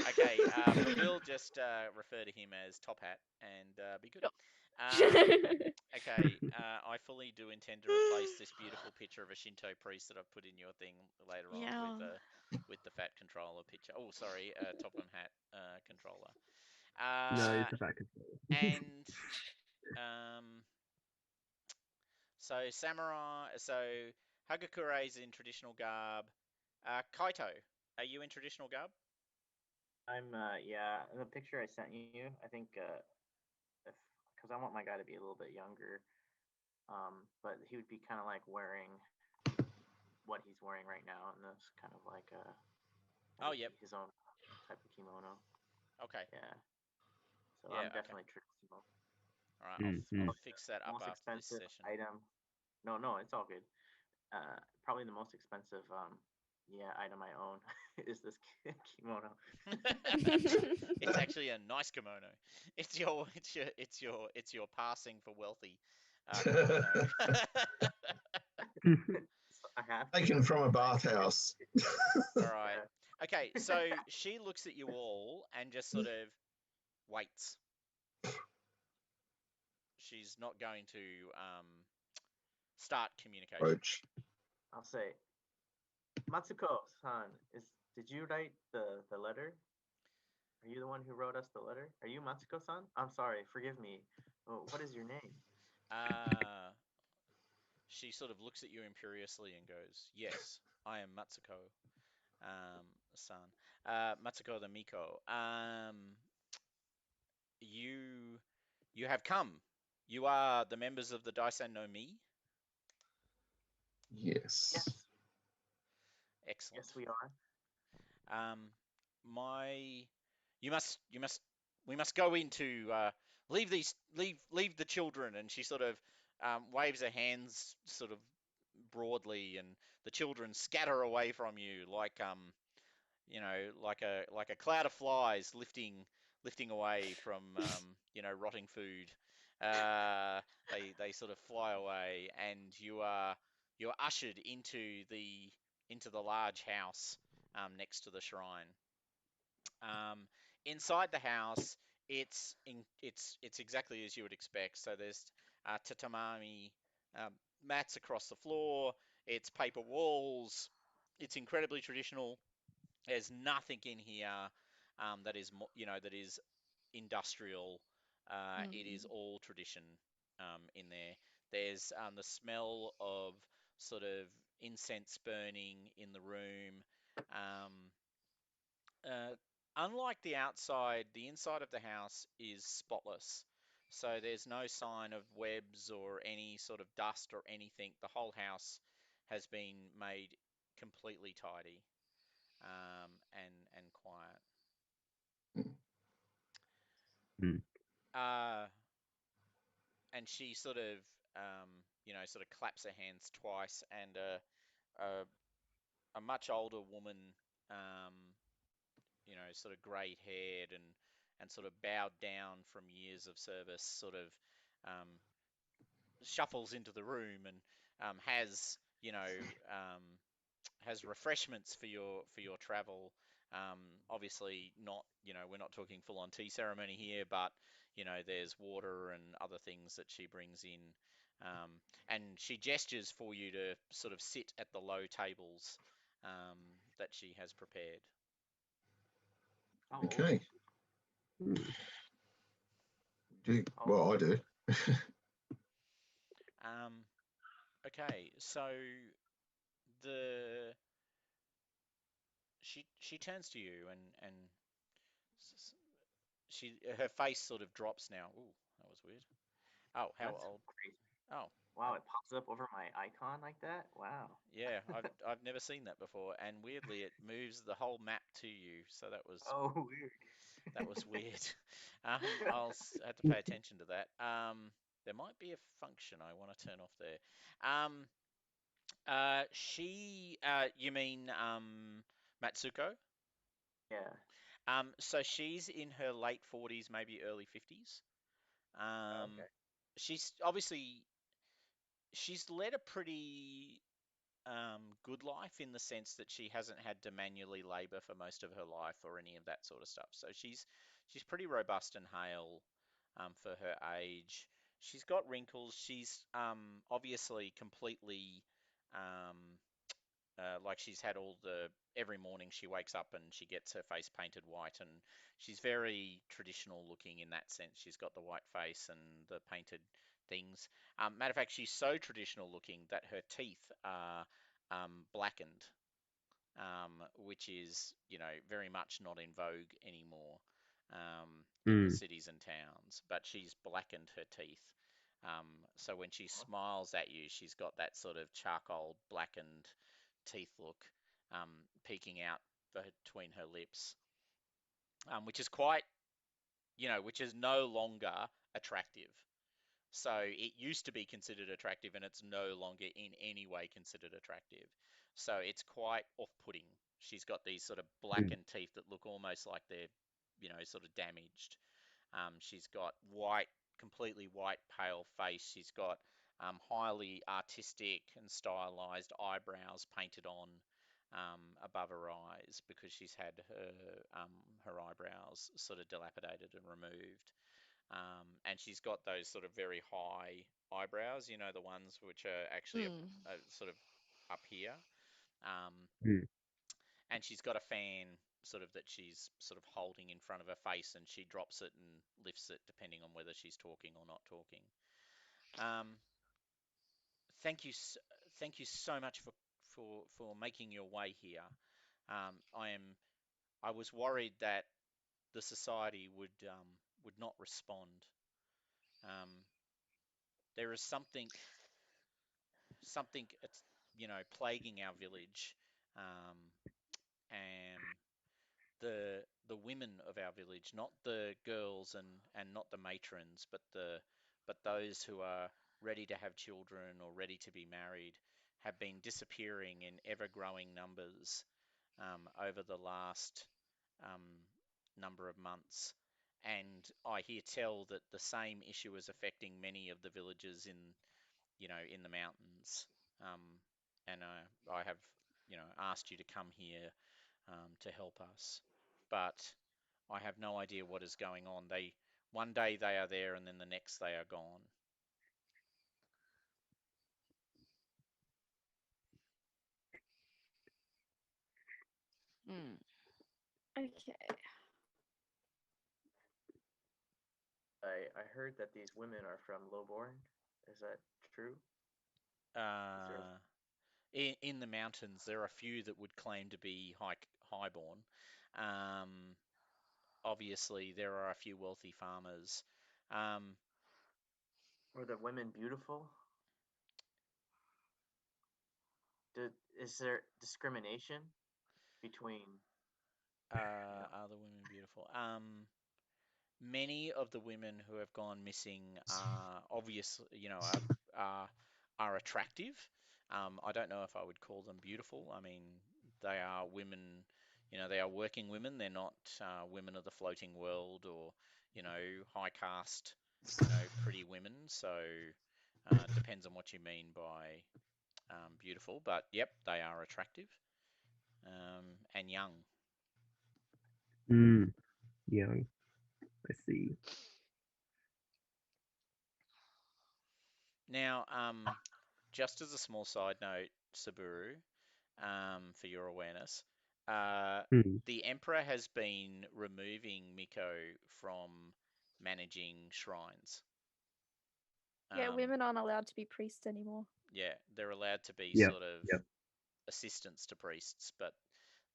Okay, but we'll just refer to him as Top Hat and be good. Okay, I fully do intend to replace this beautiful picture of a Shinto priest that I've put in your thing later Yeah. on with the Fat Controller picture. Oh, sorry, Topham Hat controller. No, it's a Fat Controller. And so samurai, so Hagakure is in traditional garb. Kaito, are you in traditional garb? I'm yeah. The picture I sent you, I think because I want my guy to be a little bit younger, but he would be kind of like wearing what he's wearing right now, and this kind of like Oh, yep. his own type of kimono. Okay. Yeah. So Yeah, I'm okay. definitely traditional. All right, Mm, I'll fix that up Most after this expensive session. item. No, it's all good. Probably the most expensive item I own is this kimono. It's actually a nice kimono. It's your passing for wealthy kimono. I have Taken from a bathhouse. All right. Okay, so she looks at you all and just sort of waits. She's not going to start communication. Approach. I'll say, Matsuko-san, did you write the letter? Are you the one who wrote us the letter? Are you Matsuko-san? I'm sorry, forgive me. What is your name? She sort of looks at you imperiously and goes, "Yes, I am Matsuko, san. Matsuko the Miko. You have come. You are the members of the Daisan no Mi. Yes. Yes. Excellent. Yes, we are. We must go into leave the children." And she sort of waves her hands sort of broadly, and the children scatter away from you like like a cloud of flies lifting away from rotting food. They sort of fly away, and you're ushered into the large house next to the shrine. Inside the house, it's exactly as you would expect. So there's tatamami mats across the floor. It's paper walls. It's incredibly traditional. There's nothing in here that is that is industrial. It is all tradition in there. There's the smell of sort of incense burning in the room. Um, uh, Unlike the outside, the inside of the house is spotless. So there's no sign of webs or any sort of dust or anything. The whole house has been made completely tidy and quiet. Mm. And she sort of sort of claps her hands twice, and a, a much older woman, sort of grey haired and sort of bowed down from years of service, sort of um, shuffles into the room and has has refreshments for your travel. Obviously, not we're not talking full on tea ceremony here, but there's water and other things that she brings in, and she gestures for you to sort of sit at the low tables that she has prepared. How old Okay. is she? Mm. Well, I do. Okay, so the she turns to you and her face sort of drops now. Ooh, that was weird. Oh, how That's old? crazy. Oh, Wow, it pops up over my icon like that? Wow. yeah, I've never seen that before, and weirdly, it moves the whole map to you. So Oh, weird. that was weird. Have to pay attention to that. There might be a function I want to turn off there. Um, you mean Matsuko? Yeah. So she's in her late 40s, maybe early 50s. Um, Okay. she's obviously she's led a pretty good life in the sense that she hasn't had to manually labor for most of her life or any of that sort of stuff. So she's pretty robust and hale for her age. She's got wrinkles. She's obviously completely um, like she's had all the every morning she wakes up and she gets her face painted white, and she's very traditional looking in that sense. She's got the white face and the painted things. Matter of fact, she's so traditional looking that her teeth are blackened, which is, very much not in vogue anymore in the Mm. cities and towns. But she's blackened her teeth. So when she smiles at you, she's got that sort of charcoal blackened teeth look peeking out between her lips, which is quite, which is no longer attractive. So it used to be considered attractive and it's no longer in any way considered attractive. So it's quite off-putting. She's got these sort of Mm. blackened teeth that look almost like they're, sort of damaged. She's got white, completely white, pale face. She's got highly artistic and stylized eyebrows painted on above her eyes because she's had her eyebrows sort of dilapidated and removed. And she's got those sort of very high eyebrows, the ones which are actually sort of up here. Um, Mm. and she's got a fan sort of that she's sort of holding in front of her face, and she drops it and lifts it depending on whether she's talking or not talking. Um, thank you, thank you so much for making your way here. I was worried that the society would not respond. Um, there is something it's plaguing our village, um, and the women of our village, not the girls and not the matrons, but those who are ready to have children or ready to be married, have been disappearing in ever-growing numbers over the last um, number of months. And I hear tell that the same issue is affecting many of the villages in the mountains. Um, and I have, asked you to come here to help us. But I have no idea what is going on. One day they are there and then the next they are gone. Mm. Okay. I heard that these women are from Lowborn. Is that true? Uh, in the mountains, there are a few that would claim to be highborn. Um, Obviously, there are a few wealthy farmers. Um, Were the women beautiful? Is there discrimination between? are the women beautiful? Many of the women who have gone missing are obviously, are attractive. I don't know if I would call them beautiful. I mean, they are women, they are working women. They're not women of the floating world or, high caste, pretty women. So it depends on what you mean by beautiful. But yep, they are attractive and young. Young. I see. Now, just as a small side note, Saburu, for your awareness, uh, Hmm. the Emperor has been removing Miko from managing shrines. Yeah, Um, women aren't allowed to be priests anymore. yeah, they're allowed to be Yep. sort of Yep. assistants to priests, but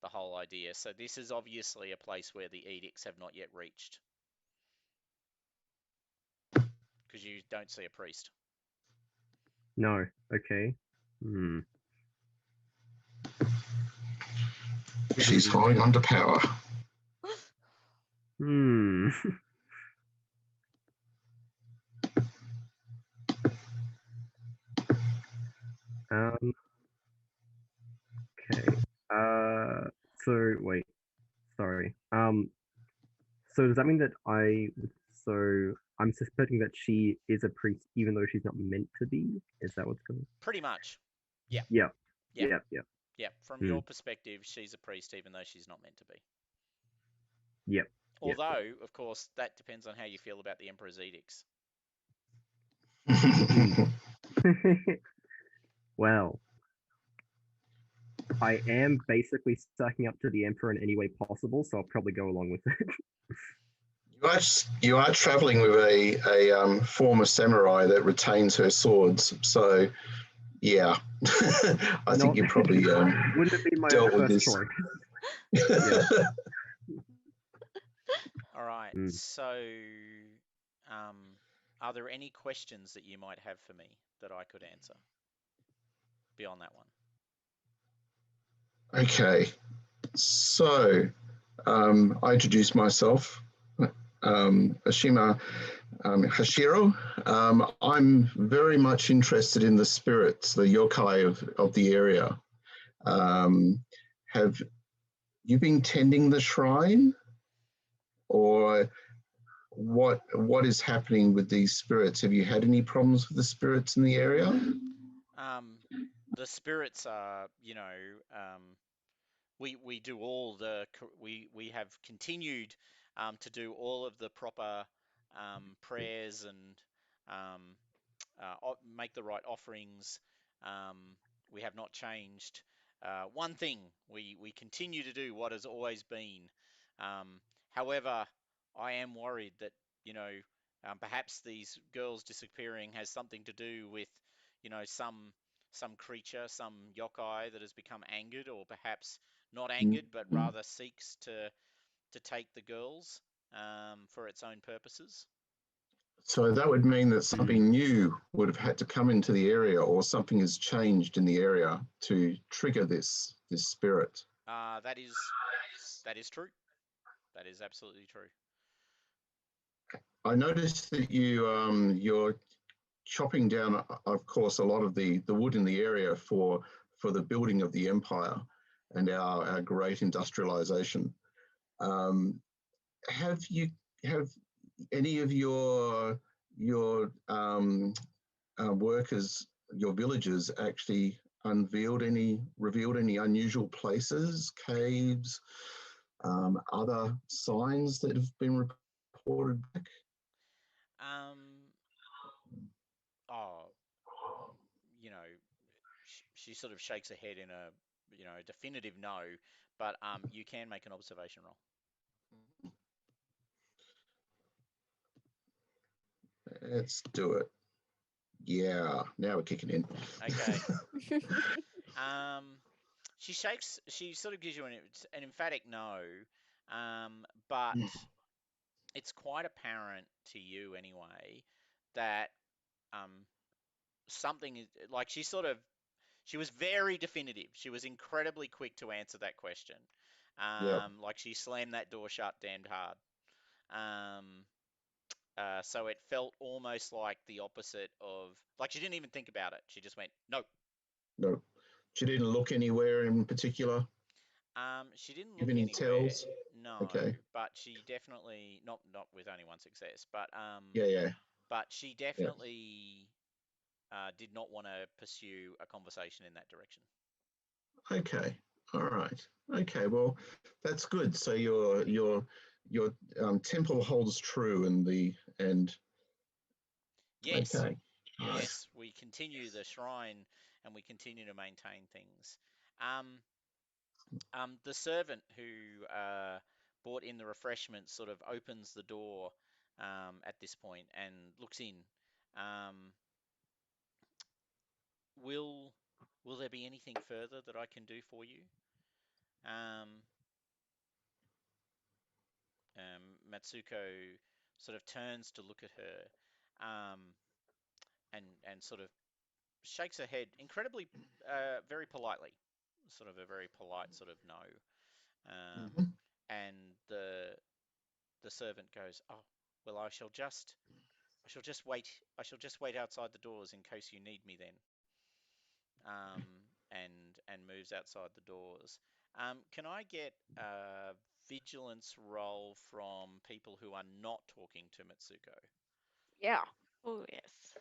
the whole idea. So this is obviously a place where the edicts have not yet reached, because you don't see a priest. No. Okay. Hmm. She's falling under power. Hmm. um. Okay. So wait. Sorry. So does that mean that So I'm suspecting that she is a priest, even though she's not meant to be. Is that what's going? Pretty much. Yeah. Yeah. Yeah. Yeah. Yeah. Yeah. From Hmm. your perspective, she's a priest, even though she's not meant to be. Yep. Yep. Although, of course, that depends on how you feel about the Emperor's edicts. Well, I am basically sucking up to the Emperor in any way possible, so I'll probably go along with it. You are traveling with a former samurai that retains her swords, so yeah, I think you probably wouldn't have been my dealt with first this. choice. Yeah. All right. Mm. So, are there any questions that you might have for me that I could answer beyond that one? Okay, so I introduced myself, Ashima Hashiro. I'm very much interested in the spirits, the yokai of the area. Have you been tending the shrine, or what is happening with these spirits? Have you had any problems with the spirits in the area? The spirits are, we do all the we have continued to do all of the proper prayers and make the right offerings. Um, we have not changed one thing. We continue to do what has always been. However, I am worried that perhaps these girls disappearing has something to do with some creature, some yokai that has become angered, or perhaps not angered, but rather seeks to take the girls for its own purposes. So that would mean that something new would have had to come into the area, or something has changed in the area to trigger this spirit. That is true. That is absolutely true. I noticed that you're chopping down, of course, a lot of the wood in the area for the building of the empire and our great industrialization. Have any of your workers, your villagers, actually revealed any unusual places, caves, other signs that have been reported back? Oh, she sort of shakes her head in a definitive no. but you can make an observation roll. Let's do it. Yeah, now we're kicking in. Okay. She sort of gives you an emphatic no, but it's quite apparent to you anyway that something is like she was very definitive. She was incredibly quick to answer that question. Yep. Like she slammed that door shut damned hard. Um, so it felt almost like the opposite of like she didn't even think about it. She just went no. No, she didn't look anywhere in particular. She didn't Give look any anywhere. tells? No, Okay. but she definitely not with only one success, but Yeah. but she definitely did not want to pursue a conversation in that direction. Okay. All right. Okay. Well, that's good. So your temple holds true in the end. Yes. Okay. All right. Yes, we continue the shrine and we continue to maintain things. The servant who brought in the refreshments sort of opens the door at this point and looks in. Will there be anything further that I can do for you? Matsuko sort of turns to look at her, and sort of shakes her head incredibly, very politely, sort of a very polite sort of no. And the servant goes, "Oh, well, I shall just wait. I shall just wait outside the doors in case you need me then." And moves outside the doors. Can I get a vigilance roll from people who are not talking to Matsuko? Yeah. Oh, yes.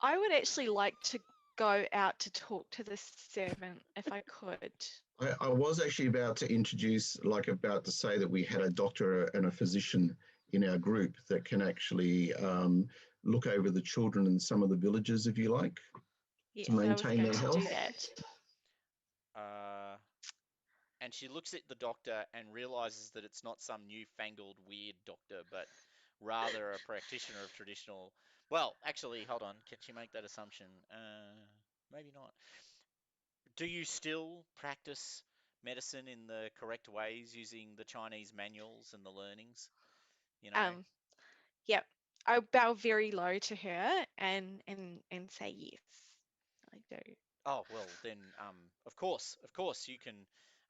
I would actually like to go out to talk to the servant if I could. I was actually about to say that we had a doctor and a physician in our group that can actually look over the children in some of the villages, if you like, Yes, to I was maintain going their to health. do that. And she looks at the doctor and realizes that it's not some newfangled weird doctor, but rather a practitioner of traditional. Well, actually, hold on. Can she make that assumption? Maybe not. Do you still practice medicine in the correct ways using the Chinese manuals and the learnings? You know? Yep. I bow very low to her and say yes, I do. Oh, well, then, of course, you can.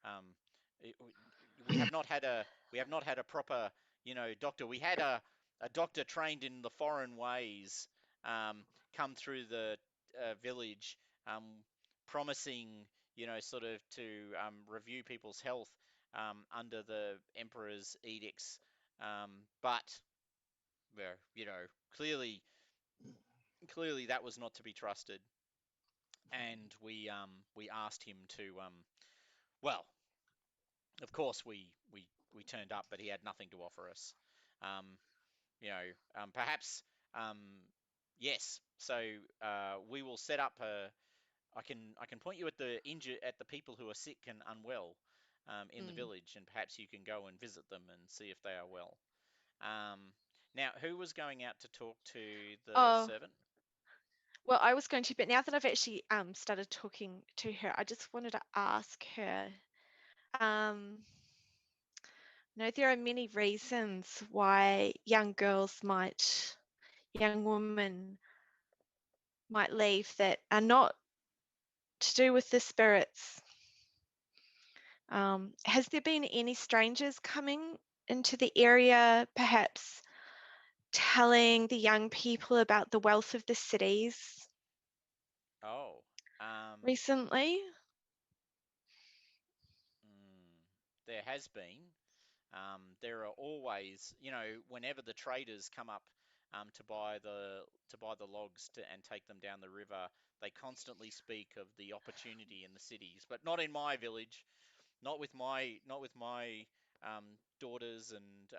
Um, we have not had a proper, doctor. We had a doctor trained in the foreign ways, come through the village, promising, sort of to review people's health under the emperor's edicts. But, clearly that was not to be trusted. And we asked him to well, of course we turned up, but he had nothing to offer us. Um, Perhaps yes. So we will set up a. I can point you at the people who are sick and unwell in the village, and perhaps you can go and visit them and see if they are well. Now, who was going out to talk to the Oh, servant? well, I was going to, but now that I've actually started talking to her, I just wanted to ask her. There are many reasons why young women might leave that are not to do with the spirits. Has there been any strangers coming into the area, perhaps telling the young people about the wealth of the cities Oh, recently? there has been. There are always, whenever the traders come up to buy the logs and take them down the river, they constantly speak of the opportunity in the cities, but not in my village, not with my daughters and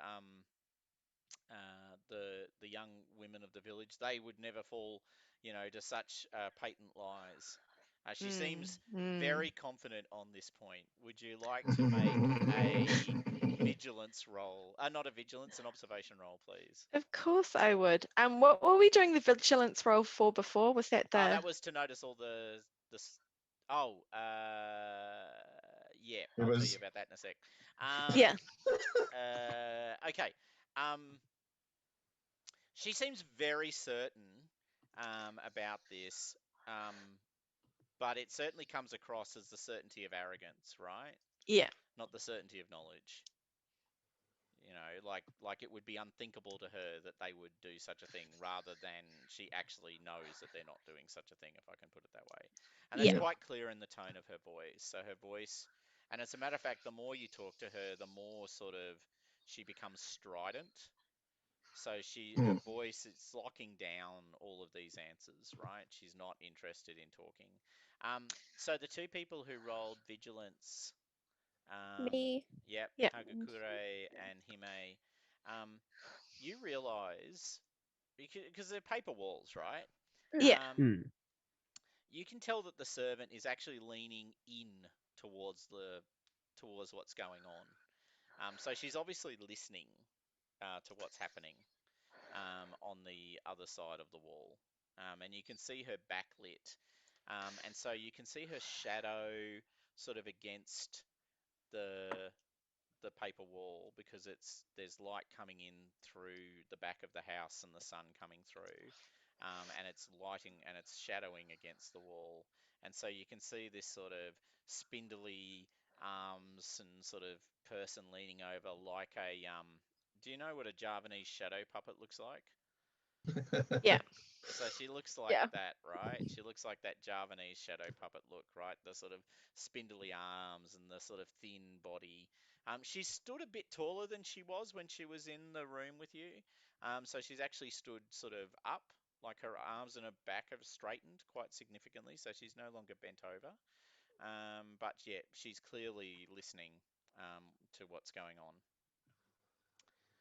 the young women of the village. They would never fall, to such patent lies. She seems Mm. very confident on this point. Would you like to make a vigilance roll? Not a vigilance, an observation roll, please. Of course I would. What were we doing the vigilance roll for before? Was that the? That was to notice all the. Oh, yeah. It I'll tell was you about that in a sec. Yeah. Okay. She seems very certain about this, but it certainly comes across as the certainty of arrogance, right? Yeah. Not the certainty of knowledge. You know, like it would be unthinkable to her that they would do such a thing, rather than she actually knows that they're not doing such a thing, if I can put it that way. And that's Yeah. quite clear in the tone of her voice. So her voice, and as a matter of fact, the more you talk to her, the more sort of she becomes strident. So her voice is locking down all of these answers, right? She's not interested in talking. So the two people who rolled vigilance, Me. yep, Yeah. Hagakure and Hime, you realize, because they're paper walls, right? Yeah. Um, you can tell that the servant is actually leaning in towards what's going on. So she's obviously listening to what's happening on the other side of the wall. And you can see her backlit. And so you can see her shadow sort of against the paper wall, because there's light coming in through the back of the house and the sun coming through, and it's lighting and it's shadowing against the wall, and so you can see this sort of spindly arms and sort of person leaning over like a do you know what a Javanese shadow puppet looks like? Yeah. So she looks like Yeah. that, right? She looks like that Javanese shadow puppet look, right? The sort of spindly arms and the sort of thin body. She stood a bit taller than she was when she was in the room with you. So she's actually stood sort of up, like her arms and her back have straightened quite significantly. So she's no longer bent over. But yeah, she's clearly listening to what's going on.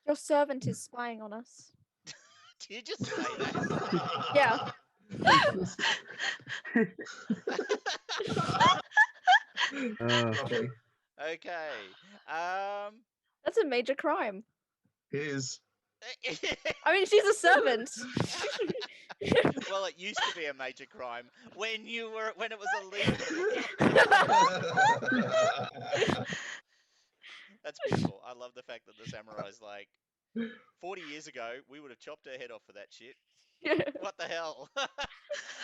Your servant is spying on us. Do you just say that? Yeah. Lovely. Okay. That's a major crime. Here's I mean, she's a servant. Well, it used to be a major crime when it was illegal. That's beautiful. I love the fact that the samurai's like, 40 years ago, we would have chopped her head off for that shit. What the hell?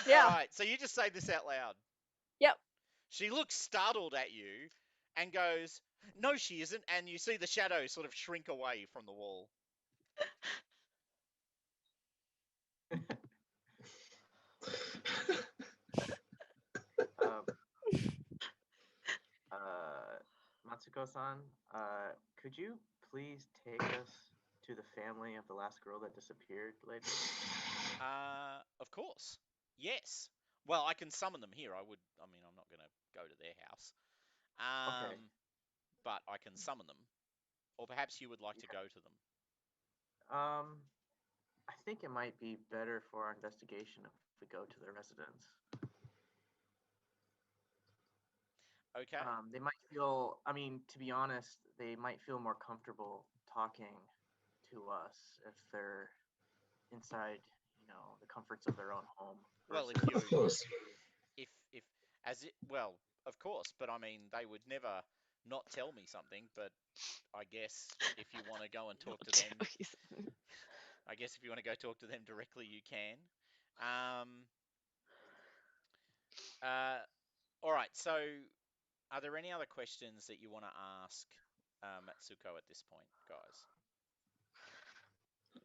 Yeah. All right, so you just say this out loud. Yep. She looks startled at you and goes, "No, she isn't." And you see the shadow sort of shrink away from the wall. Matsuko-san, could you please take us to the family of the last girl that disappeared later? Of course. Yes. Well, I can summon them here. I mean, I'm not going to go to their house. Okay. But I can summon them. Or perhaps you would like to go to them. I think it might be better for our investigation if we go to their residence. Okay. They might feel, I mean, to be honest, they might feel more comfortable talking to us if they're inside, the comforts of their own home. Well, versus- of course. Well, of course, but I mean, they would never not tell me something, but I guess if you want to go and talk to them, I guess if you want to go talk to them directly, you can. All right, so are there any other questions that you want to ask Matsuko at this point, guys?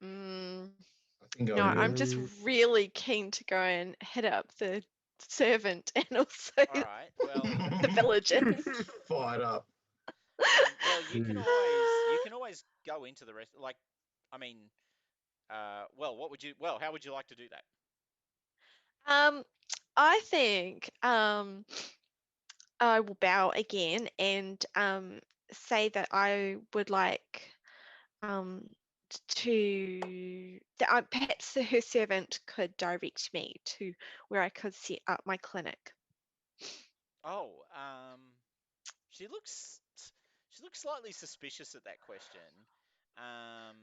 I think No, I'm just really keen to go and hit up the servant and also All right, well, the villagers. fired up. well, you can always go into the rest. Like, I mean, well, how would you like to do that? I think I will bow again and say that I would like perhaps her servant could direct me to where I could set up my clinic. Oh, she looks slightly suspicious at that question. Um,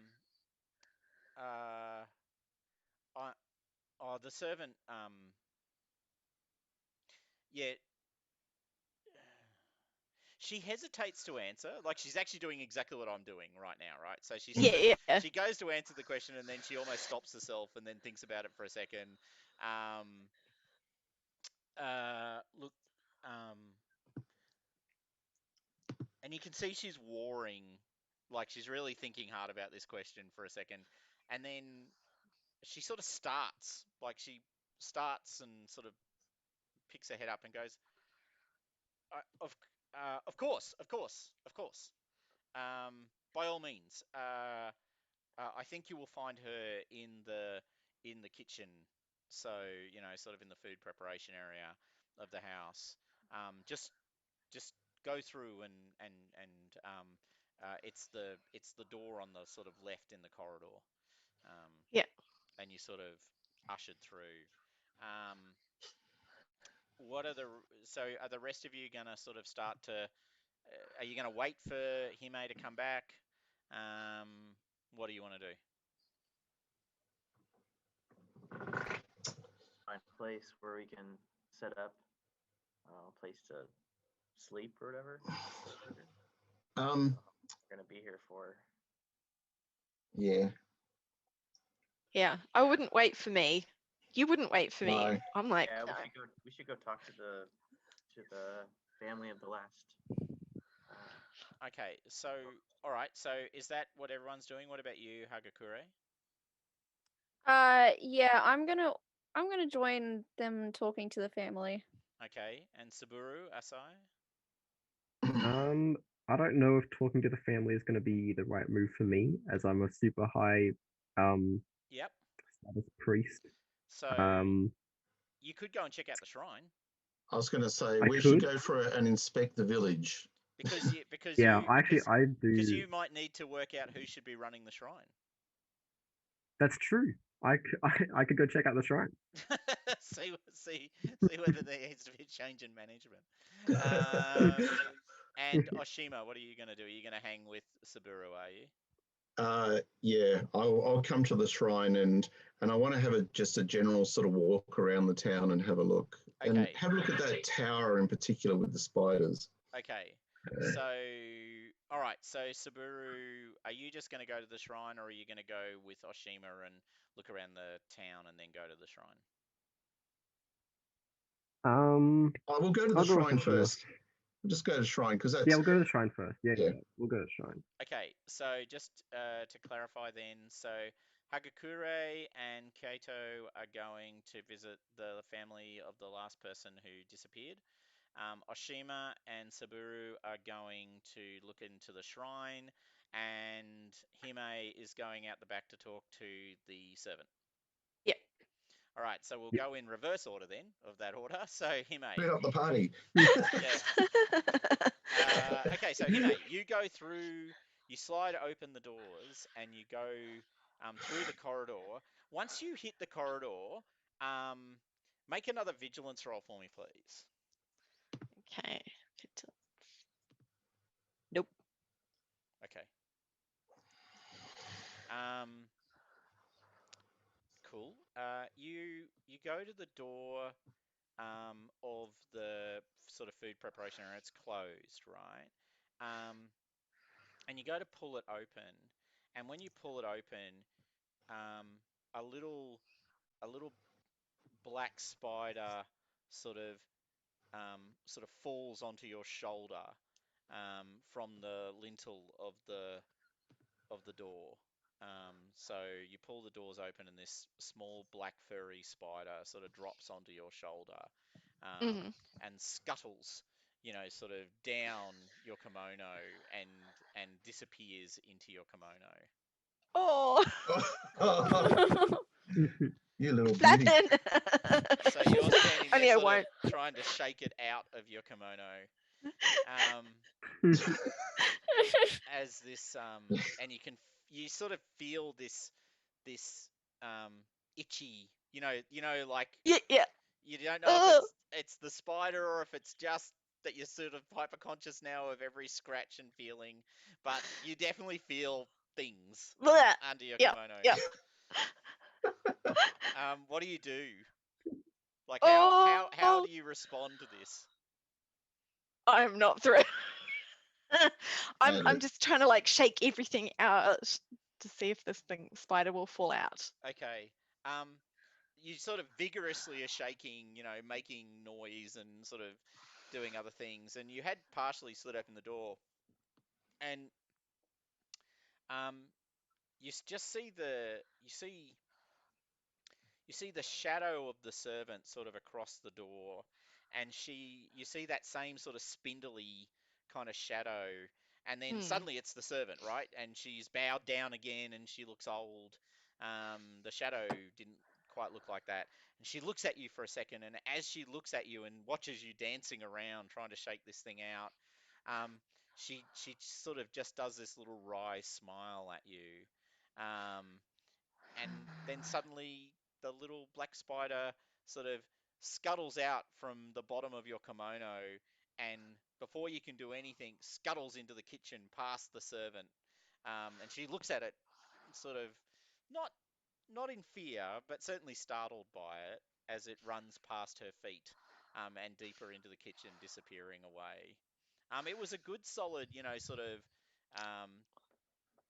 uh, I, oh, the servant. Yeah, she hesitates to answer. Like she's actually doing exactly what I'm doing right now, right? So she sort of Yeah. she goes to answer the question and then she almost stops herself and then thinks about it for a second. Um, look, um, and you can see she's warring, like she's really thinking hard about this question for a second, and then she sort of starts, like she starts and sort of picks her head up and goes, uh, of, of course, of course, of course. By all means, I think you will find her in the kitchen. So sort of in the food preparation area of the house. Just go through and it's the door on the sort of left in the corridor. Um, Yeah. and you sort of ushered through. Um, what are the so are the rest of you gonna sort of start to? Are you gonna wait for Hime to come back? What do you want to do? Find a place where we can set up a place to sleep or whatever. Um, We're gonna be here for. yeah. Yeah. I wouldn't wait for me. You wouldn't wait for me. No. I'm like, Yeah, no. we should go talk to the family of the last. Okay, so all right, so is that what everyone's doing? What about you, Hagakure? Yeah, I'm gonna join them talking to the family. Okay, and Saburo, Asai? I don't know if talking to the family is going to be the right move for me, as I'm a super high Yep. status priest. So you could go and check out the shrine I was going to say I we should could. go for it and inspect the village. because Yeah, actually, I because do. you might need to work out who should be running the shrine. That's true. I could go check out the shrine. see whether there needs to be a change in management. And Oshima, what are you going to do? Are you going to hang with Saburo, are you? Yeah, I'll come to the shrine and I want to have just a general sort of walk around the town and have a look. And Okay. have a look at that tower in particular with the spiders. Okay. So, all right. So, Saburo, are you just going to go to the shrine, or are you going to go with Oshima and look around the town and then go to the shrine? We'll go to the I'll go with shrine Oshima. first. We'll just go to the shrine because that's Yeah, we'll go to the shrine first. Yeah, Yeah. we'll go to the shrine. Okay. So, just to clarify then, so Hagakure and Kaito are going to visit the family of the last person who disappeared. Oshima and Saburo are going to look into the shrine, and Hime is going out the back to talk to the servant. Yeah. All right, so we'll go in reverse order then of that order. So Hime, split up the party. yeah. Okay, so Hime, you go through, you slide open the doors, and you go through the corridor. Once you hit the corridor, make another vigilance roll for me, please. Okay. Nope. Okay. Cool. You go to the door of the sort of food preparation area. It's closed, right? And you go to pull it open, and when you pull it open, um, a little black spider sort of falls onto your shoulder from the lintel of the door. So you pull the doors open and this small black furry spider sort of drops onto your shoulder and scuttles, sort of down your kimono and disappears into your kimono. Oh. You little beauty. Flatten. So you're standing there Only I sort of won't. trying to shake it out of your kimono. As this and you sort of feel this itchy, like Yeah. You don't know if Oh, it's the spider or if it's just that you're sort of hyper-conscious now of every scratch and feeling, but you definitely feel things bleh. under your Yep, kimono. yep. What do you do? Like how Oh, do you respond to this? I'm not through. I'm look, just trying to like shake everything out to see if this spider will fall out. Okay. Um, you sort of vigorously are shaking, making noise and sort of doing other things, and you had partially slid open the door, and um, just see you see the shadow of the servant sort of across the door, and you see that same sort of spindly kind of shadow, and then Hmm. suddenly it's the servant, right? And she's bowed down again, and she looks old. The shadow didn't quite look like that, and she looks at you for a second, and as she looks at you and watches you dancing around trying to shake this thing out, um, she sort of just does this little wry smile at you. Um, and then suddenly the little black spider sort of scuttles out from the bottom of your kimono, and before you can do anything, scuttles into the kitchen past the servant. And she looks at it, sort of not not in fear, but certainly startled by it as it runs past her feet, and deeper into the kitchen, disappearing away. It was a good solid, sort of um,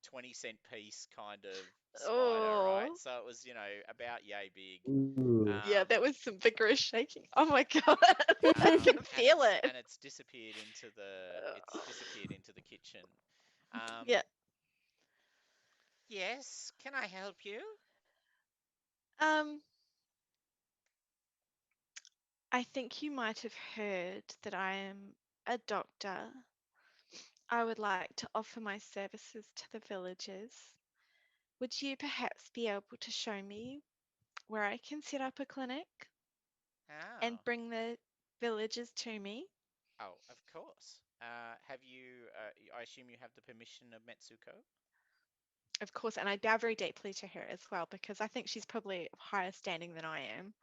20-cent piece kind of spider, right? Oh, So it was, about yay big. Ooh. yeah, Um, that was some vigorous shaking. Oh my god, I um, can and feel it. it's disappeared into the kitchen. Yeah. Yes, can I help you? Um, I think you might have heard that I am a doctor. I would like to offer my services to the villagers. Would you perhaps be able to show me where I can set up a clinic and Oh, bring the villagers to me? of course. Have you? I assume you have the permission of Metsuko. Of course, and I bow very deeply to her as well because I think she's probably of higher standing than I am.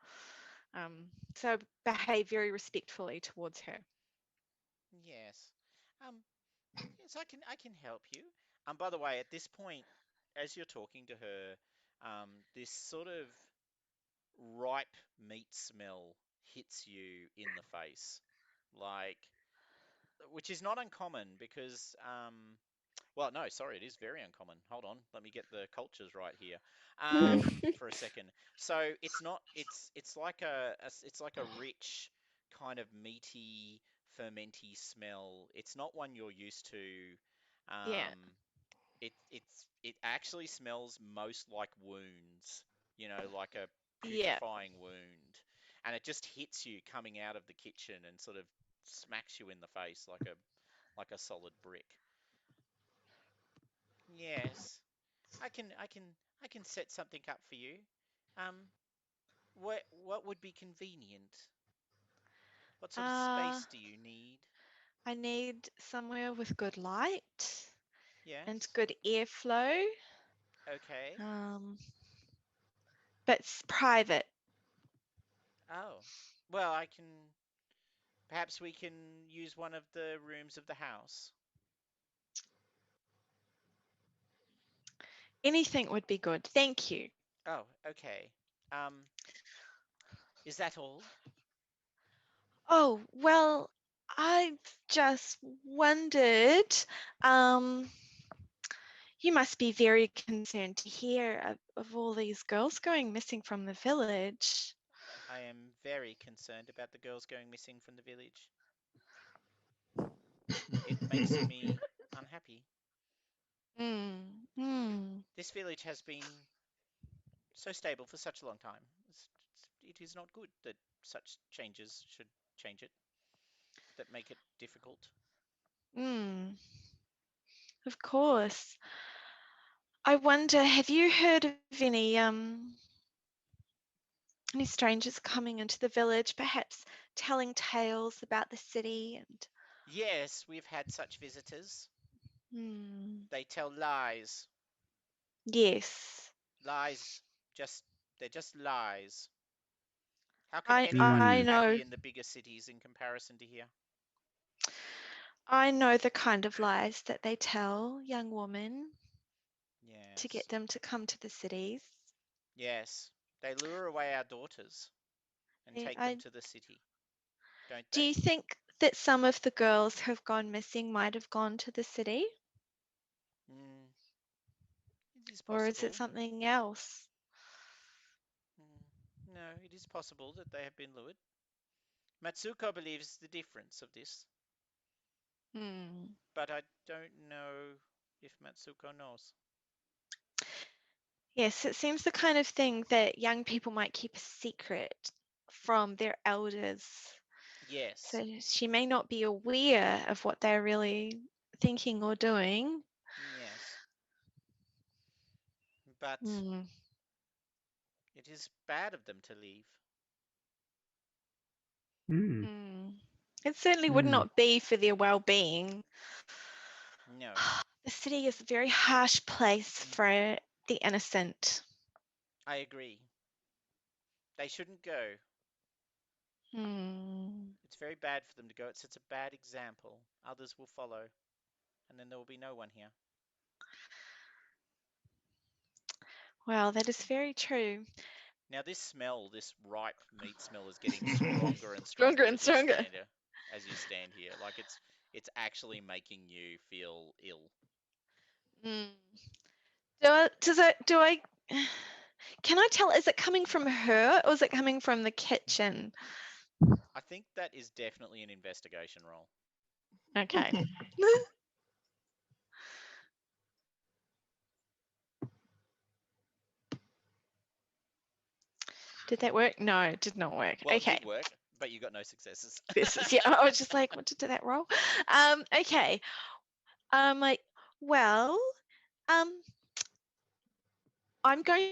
So behave very respectfully towards her. Yes. Um, yes, I can help you. By the way, at this point, as you're talking to her, this sort of ripe meat smell hits you in the face, like, which is not uncommon because, well, no, sorry, it is very uncommon. Hold on, let me get the cultures right here, for a second. So it's not, it's like it's like a rich kind of meaty, fermenty smell. It's not one you're used to. Yeah, Um, it actually smells most like wounds, like a yeah. putrefying wound, and it just hits you coming out of the kitchen and sort of smacks you in the face like a solid brick. Yes, I can set something up for you. Um, what would be convenient? What sort of Uh, space do you need? I need somewhere with good light and Yes. good airflow, Okay. um, but private. Oh, well, perhaps we can use one of the rooms of the house. Anything would be good. Thank you. Oh, okay. Um, is that all? Oh, well, I just wondered, um, you must be very concerned to hear of all these girls going missing from the village. I am very concerned about the girls going missing from the village. It makes me unhappy. Mm, mm, This village has been so stable for such a long time. It is not good that such changes should change it, that make it difficult. mm, of course. I wonder, have you heard of any strangers coming into the village, perhaps telling tales about the city and Yes, we've had such visitors. hmm, They tell lies. yes. Lies, just, they're just lies. How can I anyone be know happy in the bigger cities in comparison to here? I know the kind of lies that they tell young women to Yes. get them to come to the cities. Yes. They lure away our daughters and take them I to the city, don't Do they? you think that some of the girls who have gone missing might have gone to the city, Mm, it is or is it possible. something else? No, it is possible that they have been lured. Matsuko believes the difference of this, Hmm. but I don't know if Matsuko knows. Yes, it seems the kind of thing that young people might keep a secret from their elders. Yes, So she may not be aware of what they're really thinking or doing. yes. But Hmm. it is bad of them to leave. Hmm. Hmm. It certainly would Hmm. not be for their well-being. No. The city is a very harsh place for the innocent. I agree. They shouldn't go. Hmm. It's very bad for them to go. It sets a bad example. Others will follow, and then there will be no one here. Well, that is very true. Now this smell, this ripe meat smell, is getting stronger and Stronger stronger and stronger. as you stand here. Like it's actually making you feel ill. Mm. Can I tell, is it coming from her or is it coming from the kitchen? I think that is definitely an investigation roll. Okay. Did that work? No, it did not work. Well, it Okay. did work, but you got no successes. This is, yeah, I was just like, what did that roll? Okay. Like, well, I'm going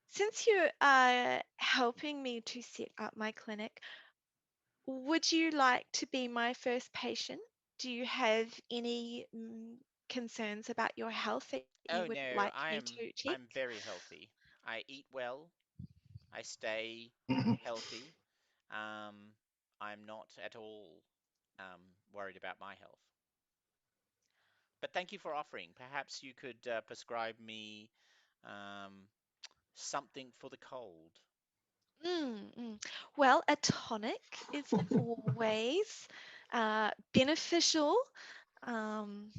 since you are helping me to set up my clinic, would you like to be my first patient? Do you have any concerns about your health that you Oh would no, like me to check? I'm very healthy. I eat well. I stay healthy. Um, I'm not at all worried about my health. But thank you for offering. Perhaps you could prescribe me um, something for the cold. Well, a tonic is always beneficial. Um,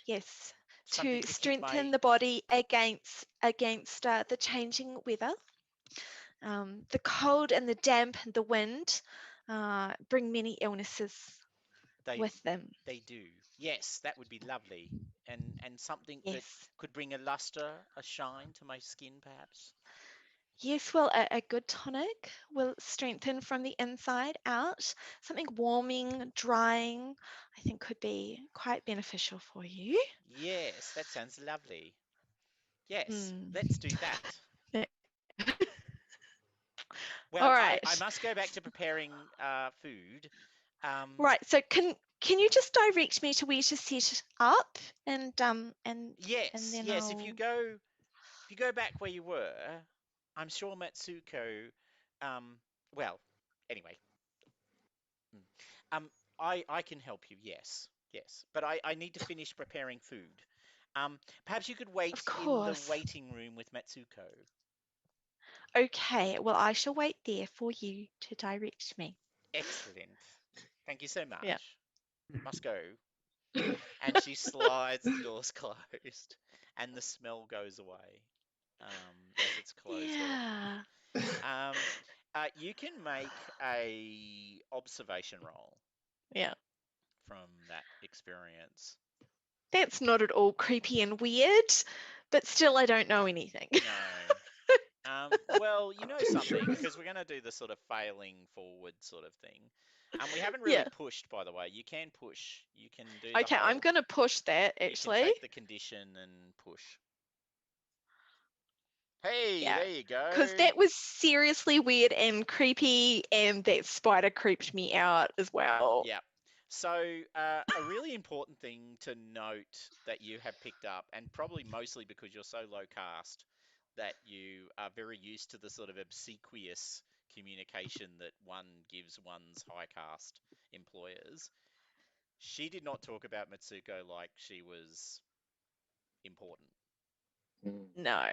yes, Something to to keep strengthen my... the body against the changing weather. The cold and the damp and the wind bring many illnesses They with them. they do. Yes, that would be lovely. And something that Yes. could bring a luster, a shine to my skin, perhaps. Yes, well, a good tonic will strengthen from the inside out. Something warming, drying, I think could be quite beneficial for you. Yes, that sounds lovely. Yes, Hmm. let's do that. Yeah. All Well, I right. must go back to preparing food. Right. So can you just direct me to where to set up and Yes, then yes. I'll... If you go back where you were, I'm sure Matsuko. Um, well, anyway, mm, um, I can help you. Yes, yes. But I need to finish preparing food. Perhaps you could Of wait in the course. waiting room with Matsuko. Okay. Well, I shall wait there for you to direct me. Excellent. Thank you so Yeah. much. Must go. And she slides, the doors closed, and the smell goes away as it's closed off. Yeah. You can make a observation roll Yeah. from that experience. That's not at all creepy and weird, but still, I don't know anything. No. Well, you know something, because we're going to do the sort of failing forward sort of thing. We haven't really Yeah. pushed, by the way. You can push. You can do the Okay, I'm whole. going to push that You can actually. take the condition and push. Hey, Yeah. there you Because go. that was seriously weird and creepy, and that spider creeped me out as well. Yeah. So, a really important thing to note that you have picked up, and probably mostly because you're so low cast, that you are very used to the sort of obsequious communication that one gives one's high caste employers. She did not talk about Mitsuko like she was important. No.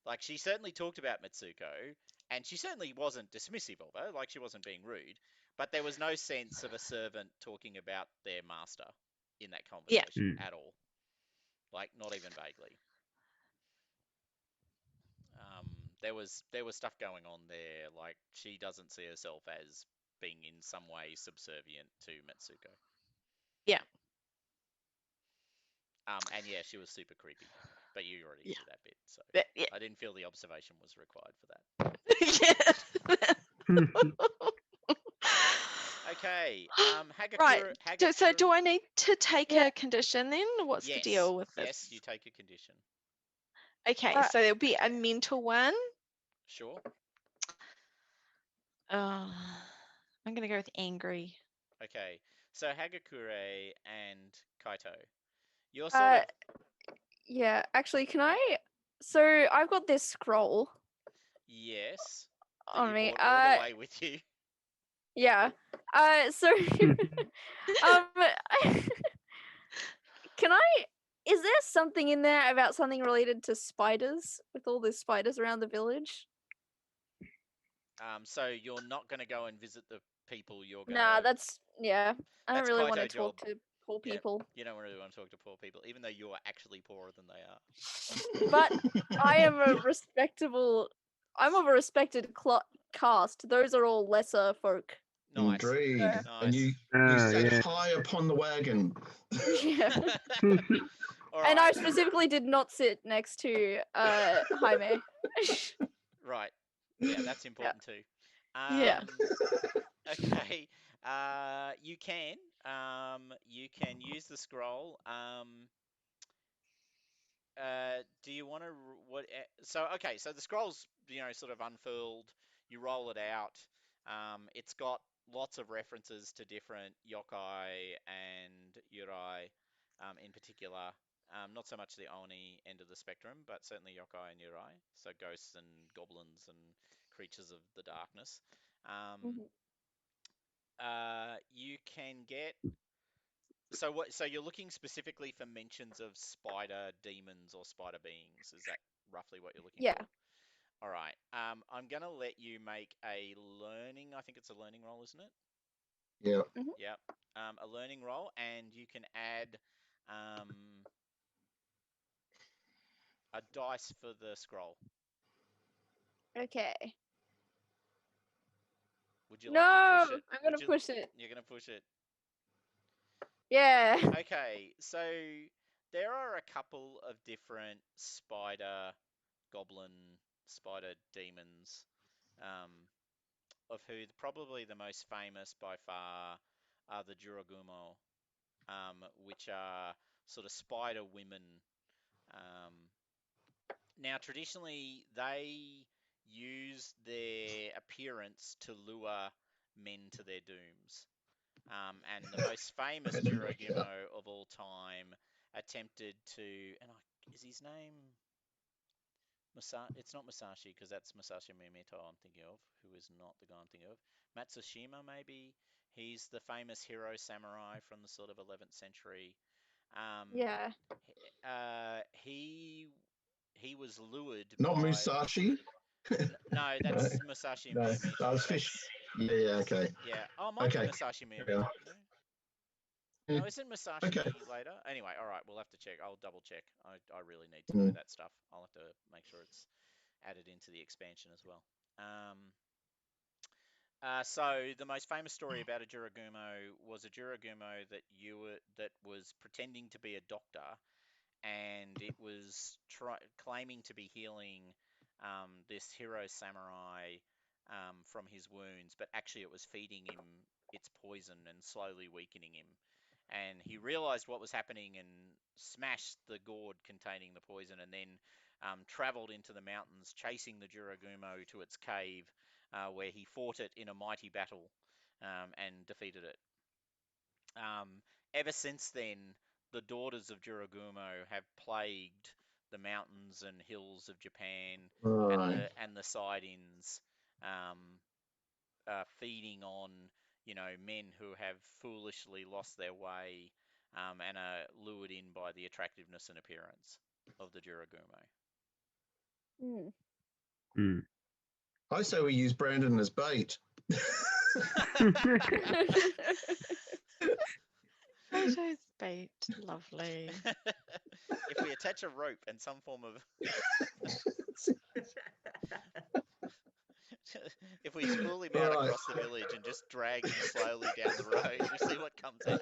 Like, she certainly talked about Mitsuko, and she certainly wasn't dismissive of her, like she wasn't being rude, but there was no sense of a servant talking about their master in that conversation at all. Like, not even vaguely. There was stuff going on there, like she doesn't see herself as being in some way subservient to Mitsuko. Yeah. And yeah, she was super creepy, but you already Yeah. knew that bit, so But, yeah. I didn't feel the observation was required for that. Okay, Hagakure. Right. So Hagakure. do I need to take Yeah. a condition then? What's the Yes, deal with this? yes, you take a condition. Okay, so there'll be a mental one. Sure. I'm going to go with angry. Okay, so Hagakure and Kaito, you're sort of Yeah, actually, can I? So I've got this scroll yes that on you me. brought all the way with you. Yeah. So um, can I? Is there something in there about something related to spiders? With all the spiders around the village? So you're not going to go and visit the people. You're going Nah, to. I don't That's really want to Kaito job. talk to poor Yeah, people. you don't really want to talk to poor people, even though you're actually poorer than they are. But I am a respectable. I'm of a respected caste. Those are all lesser folk. Nice. Indeed. Nice. And you sat high upon the wagon. Yeah. All And I right. specifically did not sit next to Jaime. Right. Yeah, that's important too. Yeah. Okay. You can. You can use the scroll. Do you want to what? So okay. So the scroll's sort of unfurled. You roll it out. It's got lots of references to different yokai and yurai, in particular. Not so much the Oni end of the spectrum, but certainly yokai and yurai. So ghosts and goblins and creatures of the darkness. You can get. So what? So you're looking specifically for mentions of spider demons or spider beings. Is that roughly what you're looking Yeah. for? All right. I'm gonna let you make a learning. I think it's a learning roll, isn't it? Yeah. Yep. A learning roll, and you can add a dice for the scroll. Okay. Would you No, like to push it? I'm gonna push it. You're gonna push it. Yeah. Okay. So there are a couple of different spider, goblin, spider demons. Of who probably the most famous by far are the Juragumo, which are sort of spider women. Now, traditionally, they use their appearance to lure men to their dooms. And the most famous Juragumo of all time attempted to, is his name it's not Musashi, because that's Musashi Miyamoto I'm thinking of, who is not the guy I'm thinking of. Matsushima, maybe. He's the famous hero samurai from the sort of 11th century. Yeah. He was lured Not by. Musashi. No, that's Musashi No, Miyamoto. that was fish. Yeah, okay. Yeah. Oh, it might be Musashi Miyamoto. No, isn't Musashi later? Anyway, all right, we'll have to check. I'll double check. I really need to know that stuff. I'll have to make sure it's added into the expansion as well. So the most famous story about a Juragumo was a Juragumo that was pretending to be a doctor, and it was claiming to be healing this hero samurai from his wounds, but actually it was feeding him its poison and slowly weakening him. And he realized what was happening and smashed the gourd containing the poison, and then traveled into the mountains, chasing the Juragumo to its cave, where he fought it in a mighty battle and defeated it. Ever since then, the daughters of Juragumo have plagued the mountains and hills of Japan Right. and the side-ins, feeding on, men who have foolishly lost their way, and are lured in by the attractiveness and appearance of the Juragumo. Hmm. Hmm. I say we use Brandon as bait. Photos bait. Lovely. If we attach a rope and some form of, if we spool him out Right. across the village and just drag him slowly down the road, we see what comes out.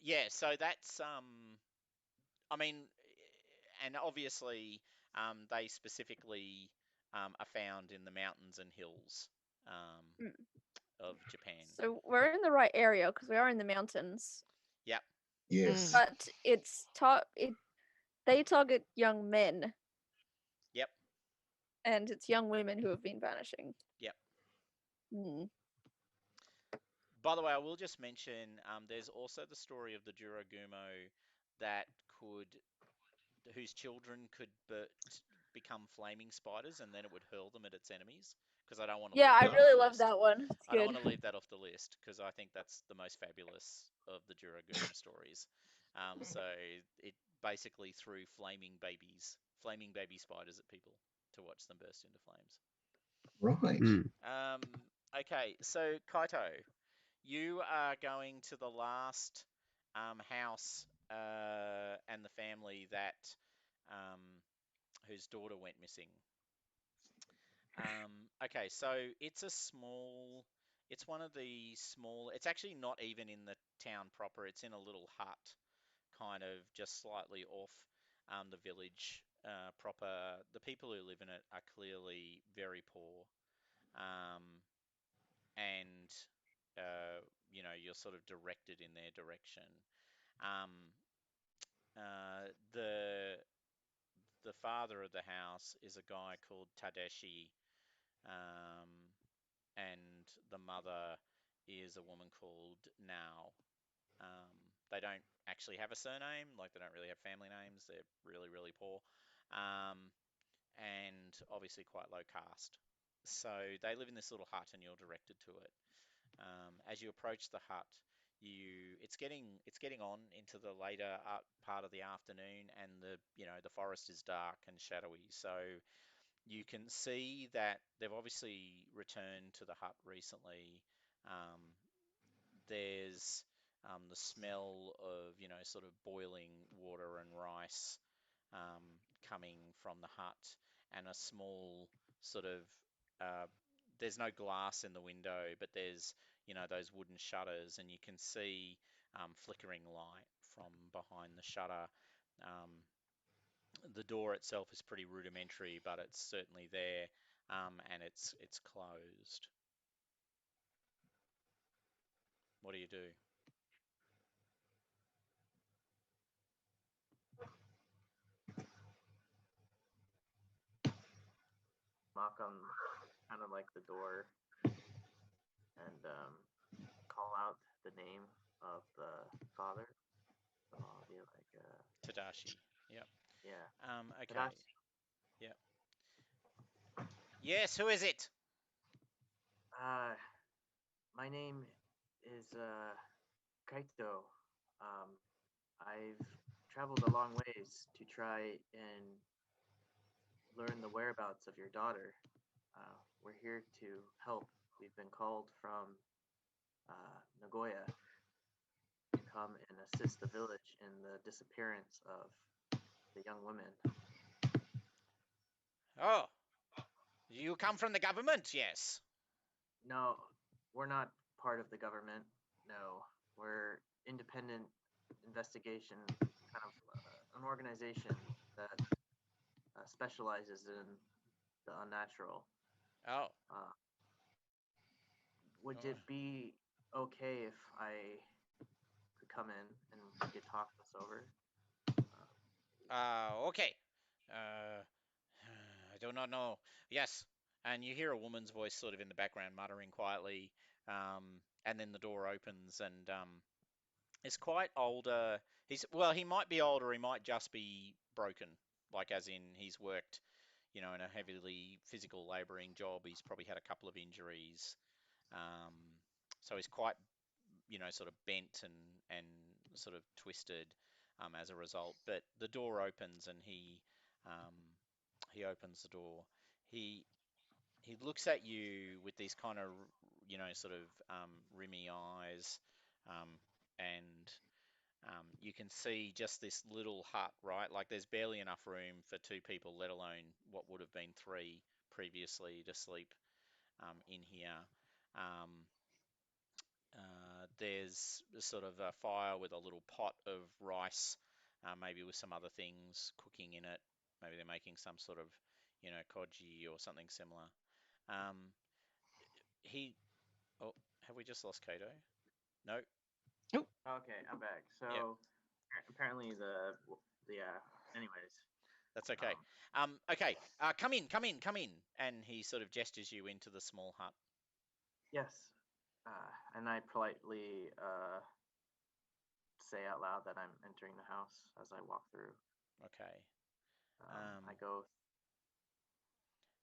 Yeah, so that's I mean, and obviously, they specifically are found in the mountains and hills of Japan. So we're in the right area because we are in the mountains, Yep. Yes. but they target young men, Yep. and it's young women who have been vanishing. Yep. Hmm. By the way, I will just mention there's also the story of the Juragumo that whose children could become flaming spiders, and then it would hurl them at its enemies. Because I don't want to Yeah, leave I that off really the love list. that one. It's I don't good. want to leave that off the list because I think that's the most fabulous of the Juragumo stories. So it basically threw flaming baby spiders at people to watch them burst into flames. Right. Okay, so Kaito, you are going to the last house and the family that whose daughter went missing. Okay, so it's one of the small, it's actually not even in the town proper, it's in a little hut, kind of just slightly off the village proper. The people who live in it are clearly very poor. And you're sort of directed in their direction. Um, the father of the house is a guy called Tadeshi, um, and the mother is a woman called Nao. They don't actually have a surname, like they don't really have family names. They're really, really poor, um, and obviously quite low caste. So they live in this little hut, and you're directed to it. As you approach the hut, it's getting on into the later part of the afternoon, and the forest is dark and shadowy. So you can see that they've obviously returned to the hut recently. Um, there's the smell of sort of boiling water and rice coming from the hut, and a small sort of uh, there's no glass in the window, but there's those wooden shutters, and you can see flickering light from behind the shutter. Um, the door itself is pretty rudimentary, but it's certainly there, and it's closed. What do you do? Knock on kind of like the door and call out the name of the father. So I'll be like, Tadashi. Yep. yeah, Okay. Tadashi. Yep. Yes, who is it? My name is Kaito. Um, I've traveled a long ways to try and learn the whereabouts of your daughter. We're here to help. We've been called from Nagoya to come and assist the village in the disappearance of the young women. Oh, you come from the government? Yes. No, we're not part of the government. No, we're independent investigation, kind of an organization that specializes in the unnatural. Oh. Uh, would Oh. it be okay if I could come in and we could talk this over? Okay. I do not know. Yes. And you hear a woman's voice sort of in the background muttering quietly, and then the door opens, and is quite older. He might be older, he might just be broken, like as in he's worked, in a heavily physical laboring job. He's probably had a couple of injuries. So he's quite, sort of bent and sort of twisted as a result. But the door opens and he opens the door. He he looks at you with these kind of, sort of rimmy eyes, um, and you can see just this little hut, right? Like there's barely enough room for two people, let alone what would have been three previously to sleep in here. Um, there's sort of a fire with a little pot of rice, maybe with some other things cooking in it. Maybe they're making some sort of, koji or something similar. Um, he, oh, have we just lost Kato? No. Okay, I'm back. Yep, So apparently yeah. Anyways, that's okay. Okay. Come in, come in, come in. And he sort of gestures you into the small hut. yes, and I politely say out loud that I'm entering the house as I walk through. Okay. I go,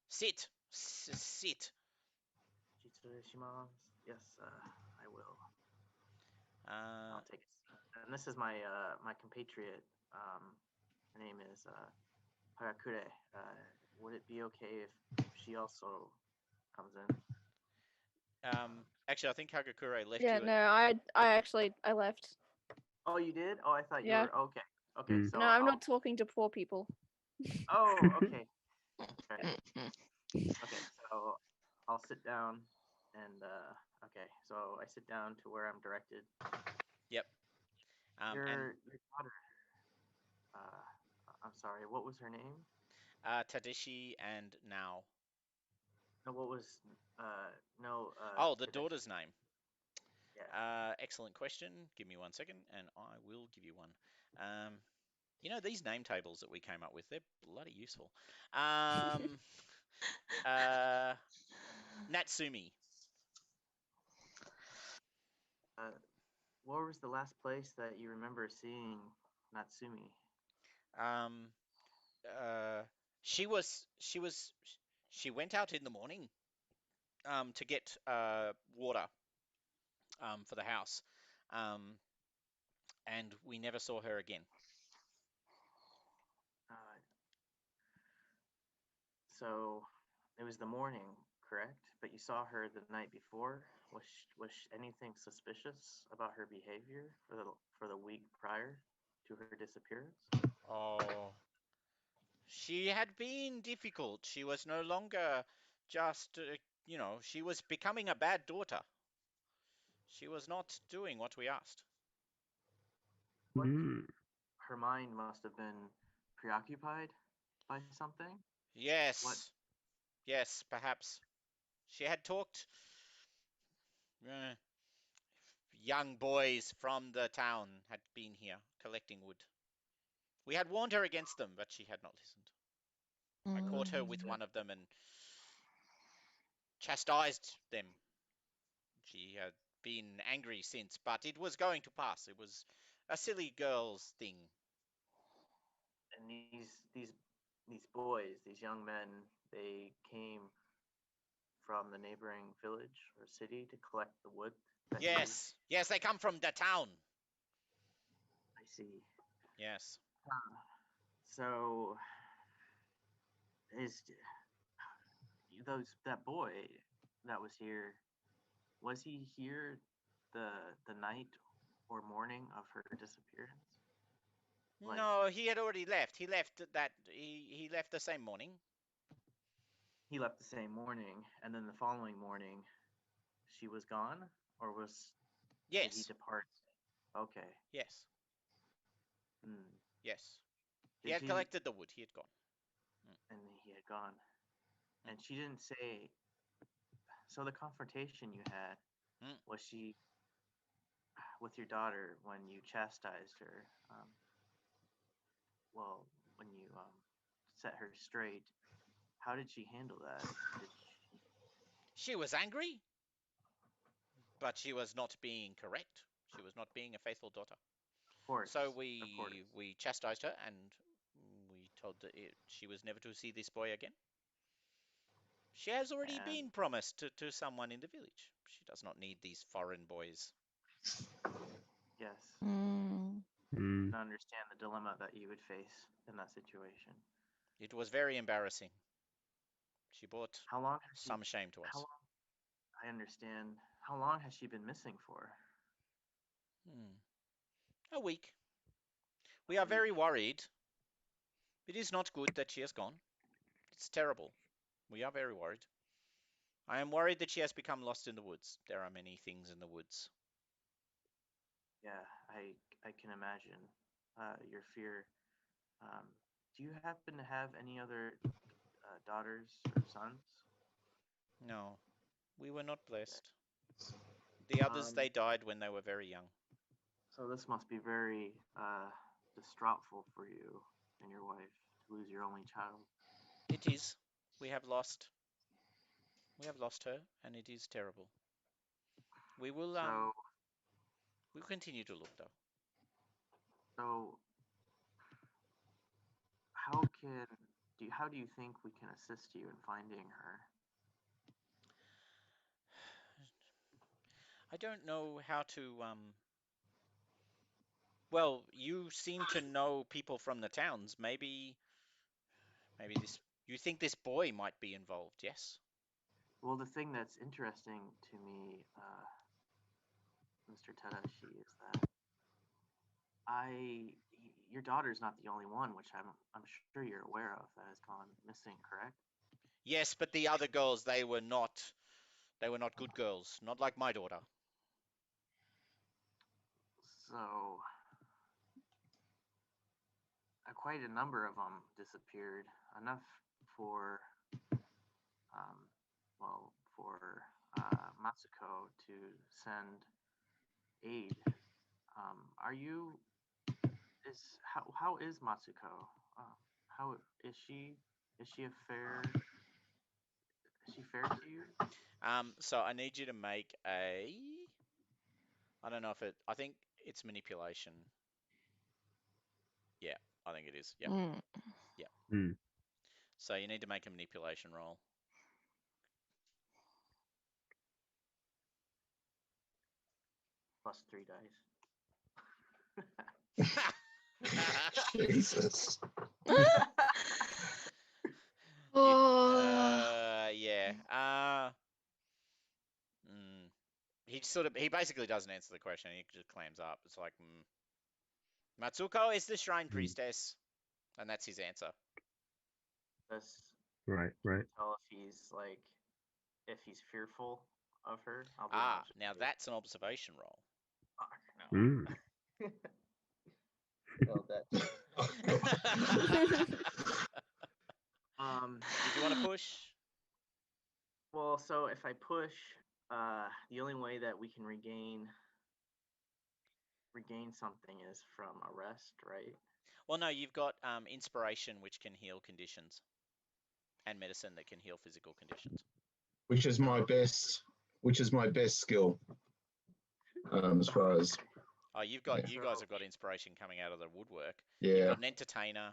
Sit. Sit. "Jitsurishimasu." Yes, I will. Uh, I'll take it. And this is my compatriot. Her name is Harakure. Would it be okay if she also comes in? Actually, I think Hagakure left Yeah, you. no, I left. Oh, you did? Oh, I thought you Yeah. were okay. Okay, so No, I'm not talking to poor people. Oh, okay. Right. Okay, so I'll sit down and okay, so I sit down to where I'm directed. Yep. Your daughter. I'm sorry. What was her name? Tadashi and Now. No, what was no. Oh, the Tadashi. daughter's name. Yeah. Excellent question. Give me 1 second, and I will give you one. These name tables that we came up with, they're bloody useful. Natsumi. What was the last place that you remember seeing Natsumi? Um, uh, she was she was she went out in the morning to get water for the house, um, and we never saw her again. Uh, so it was the morning, correct? But you saw her the night before. Was anything suspicious about her behavior for the week prior to her disappearance? Oh, she had been difficult. She was no longer just, she was becoming a bad daughter. She was not doing what we asked. What? Hmm. Her mind must have been preoccupied by something. What? Yes, yes, perhaps. She had talked, uh, young boys from the town had been here collecting wood. We had warned her against them, but she had not listened. I caught her with one of them and chastised them. She had been angry since, but it was going to pass. It was a silly girl's thing. And these boys, these young men, they came from the neighboring village or city to collect the wood that you. Yes, yes, they come from the town. I see. Yes. So is that boy that was here, was he here the night or morning of her disappearance? Like, No, he had already left. He left the same morning. he left the same morning, and then the following morning she was gone, or did he Yes. depart? Okay. Yes. Hmm. Yes. He Did had she? collected the wood. He had gone. And he had gone, and she didn't say. So the confrontation you had, Mm. was she with your daughter when you chastised her? Well, when you set her straight, how did she handle that? She was angry, but she was not being correct. She was not being a faithful daughter. Of course. So Of course. we chastised her and we told her she was never to see this boy again. She has already And been promised to someone in the village. She does not need these foreign boys. yes, Mm. Mm. I understand the dilemma that you would face in that situation. It was very embarrassing. She brought How long has she? some shame to How us. long? I understand. How long has she been missing for? A week. A We are very week. worried. It is not good that she has gone. It's terrible. We are very worried. I am worried that she has become lost in the woods. There are many things in the woods. Yeah, I can imagine your fear. Um, do you happen to have any other daughters or sons? No, we were not Okay. blessed. The others, Um, they died when they were very young. so this must be very distraughtful for you and your wife to lose your only child. It is. We have lost. We have lost her, and it is terrible. We will So, we'll continue to look though. so how do you think we can assist you in finding her? I don't know how to well, you seem to know people from the towns. Maybe this you think this boy might be involved, yes? Well, the thing that's interesting to me, Mr. Tadashi, is that your daughter's not the only one, which I'm sure you're aware of, that has gone missing, correct? Yes, but the other girls, they were not good girls, not like my daughter. So, quite a number of them disappeared, enough for, um, well, for Matsuko to send aid. Are you? How is Matsuko? How is she? Is she a fair? Is she fair to you? So I need you to make a I don't know if I think it's manipulation. Yeah, I think it is. Yep. Mm. Yep. Mm. So you need to make a manipulation roll. Plus 3 dice. Jesus. Oh. Yeah. He basically doesn't answer the question. He just clams up. It's like, Matsuko is the Shrine Priestess, and that's his answer. Does Right. tell if he's fearful of her? I'll be Ah, honest with now you. that's an observation roll. Fuck, no. Mm. Well, that. Did you want to push? Well, so if I push, the only way that we can regain something is from a rest, right? Well, no, you've got inspiration, which can heal conditions, and medicine that can heal physical conditions. Which is my best skill, as far as Oh, you guys have got inspiration coming out of the woodwork. You've yeah. got an entertainer,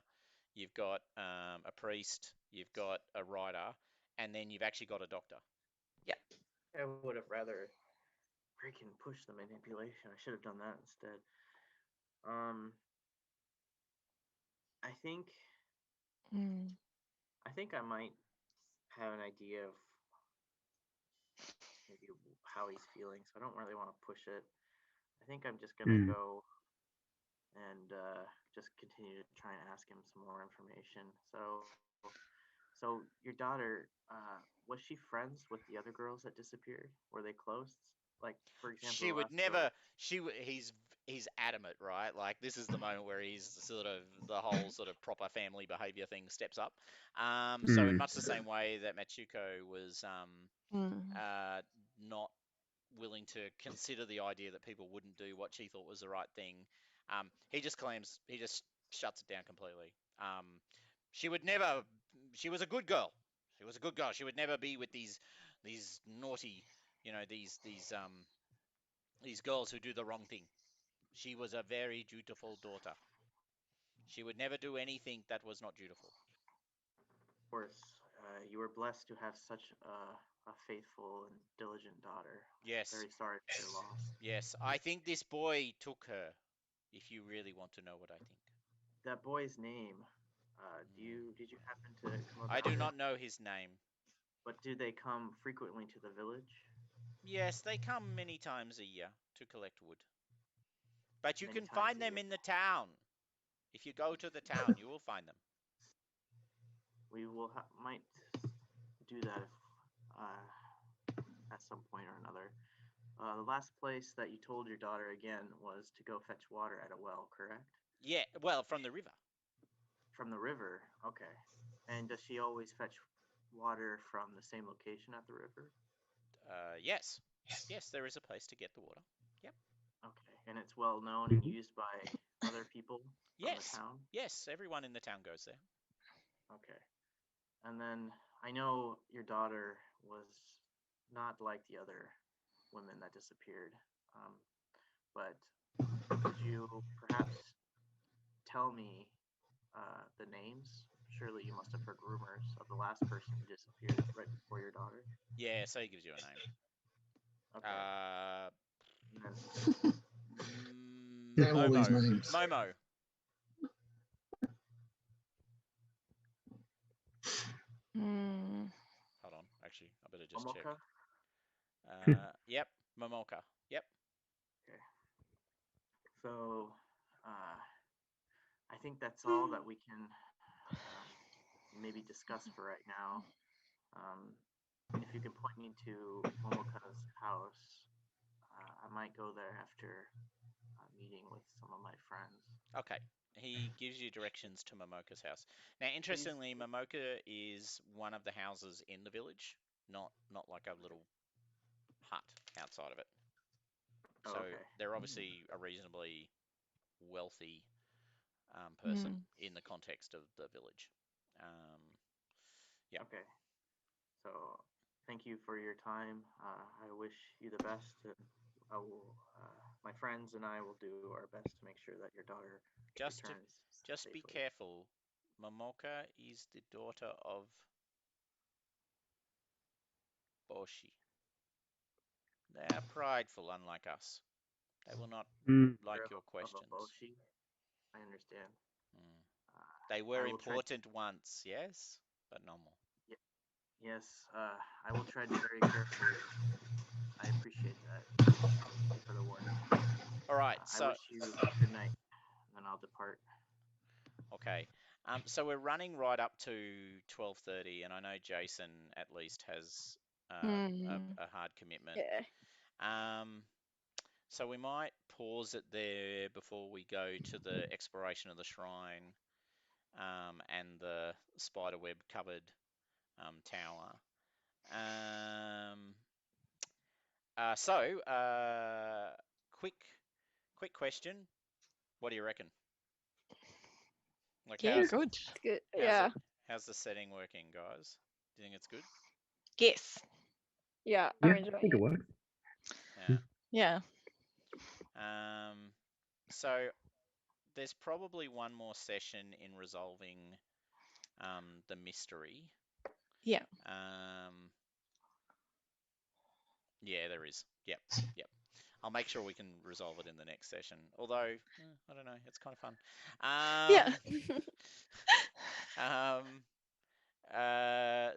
you've got a priest, you've got a writer, and then you've actually got a doctor. I would have rather freaking pushed the manipulation. I should have done that instead. I think Mm. I might have an idea of maybe how he's feeling, so I don't really want to push it. I think I'm just gonna go and just continue to try and ask him some more information. So your daughter, was she friends with the other girls that disappeared? Were they close? Like, for example, She the would last girl. never. He's adamant, right? Like this is the moment where he's sort of the whole sort of proper family behavior thing steps up. So in much the same way that Matsuko was Mm. not willing to consider the idea that people wouldn't do what she thought was the right thing, he just shuts it down completely. She would never. She was a good girl. She was a good girl. She would never be with these naughty, these These girls who do the wrong thing. She was a very dutiful daughter. She would never do anything that was not dutiful. Of course, you were blessed to have such a faithful and diligent daughter. Yes. Very sorry for your loss. Yes, I think this boy took her, if you really want to know what I think. That boy's name, did you happen to come about I do it? not know his name. But do they come frequently to the village? Yes, they come many times a year to collect wood. But you Many can times find a them year. in the town. If you go to the town, you will find them. We will might do that at some point or another. The last place that you told your daughter again was to go fetch water at a well, correct? Yeah, well, from the river. From the river, okay. And does she always fetch water from the same location at the river? Yes. Yes, there is a place to get the water. Yep. Okay, and it's well known and used by other people from Yes. the town? Yes, everyone in the town goes there. Okay. And then I know your daughter was not like the other women that disappeared, but could you perhaps tell me the names? Surely you must have heard rumors of the last person who disappeared right before your daughter. Yeah, so he gives you a name. Okay. Damn all these Momo. names. Momo. Hold on, actually, I better just check. Yep, Momoka. Yep. Okay. So, I think that's all that we can maybe discuss for right now. If you can point me to Momoka's house, I might go there after meeting with some of my friends. Okay. He gives you directions to Momoka's house. Now, interestingly, Momoka is one of the houses in the village, not like a little hut outside of it. So they're obviously a reasonably wealthy person in the context of the village. Yeah. Okay. So thank you for your time. I wish you the best. I will, my friends and I will do our best to make sure that your daughter returns just be safely. careful. Momoka is the daughter of Boshi. They are prideful, unlike us. They will not like your questions. Boshi. I understand. They were important once, yes, but no more. Yes, I will tread very carefully. I appreciate that. Thank you for the warning. All right, so I wish you a good night, and then I'll depart. Okay. So we're running right up to 12:30, and I know Jason at least has a hard commitment. Yeah. So we might pause it there before we go to the exploration of the shrine and the spiderweb covered tower. Quick question. What do you reckon? Like, Yeah, good. It's good. Yeah. How's the setting working, guys? Do you think it's good? Yes. Yeah, Yeah, I'm I enjoying think it it. works. Yeah. Yeah. So there's probably one more session in resolving the mystery. Yeah. Yeah, there is. Yep. I'll make sure we can resolve it in the next session. Although, I don't know, it's kind of fun. Yeah.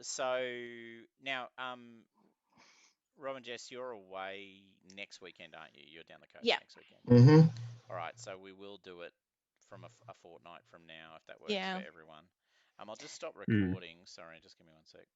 So now, Robin, Jess, you're away next weekend, aren't you? You're down the coast next weekend. All right, so we will do it from a fortnight from now, if that works for everyone. I'll just stop recording. Sorry, just give me one sec.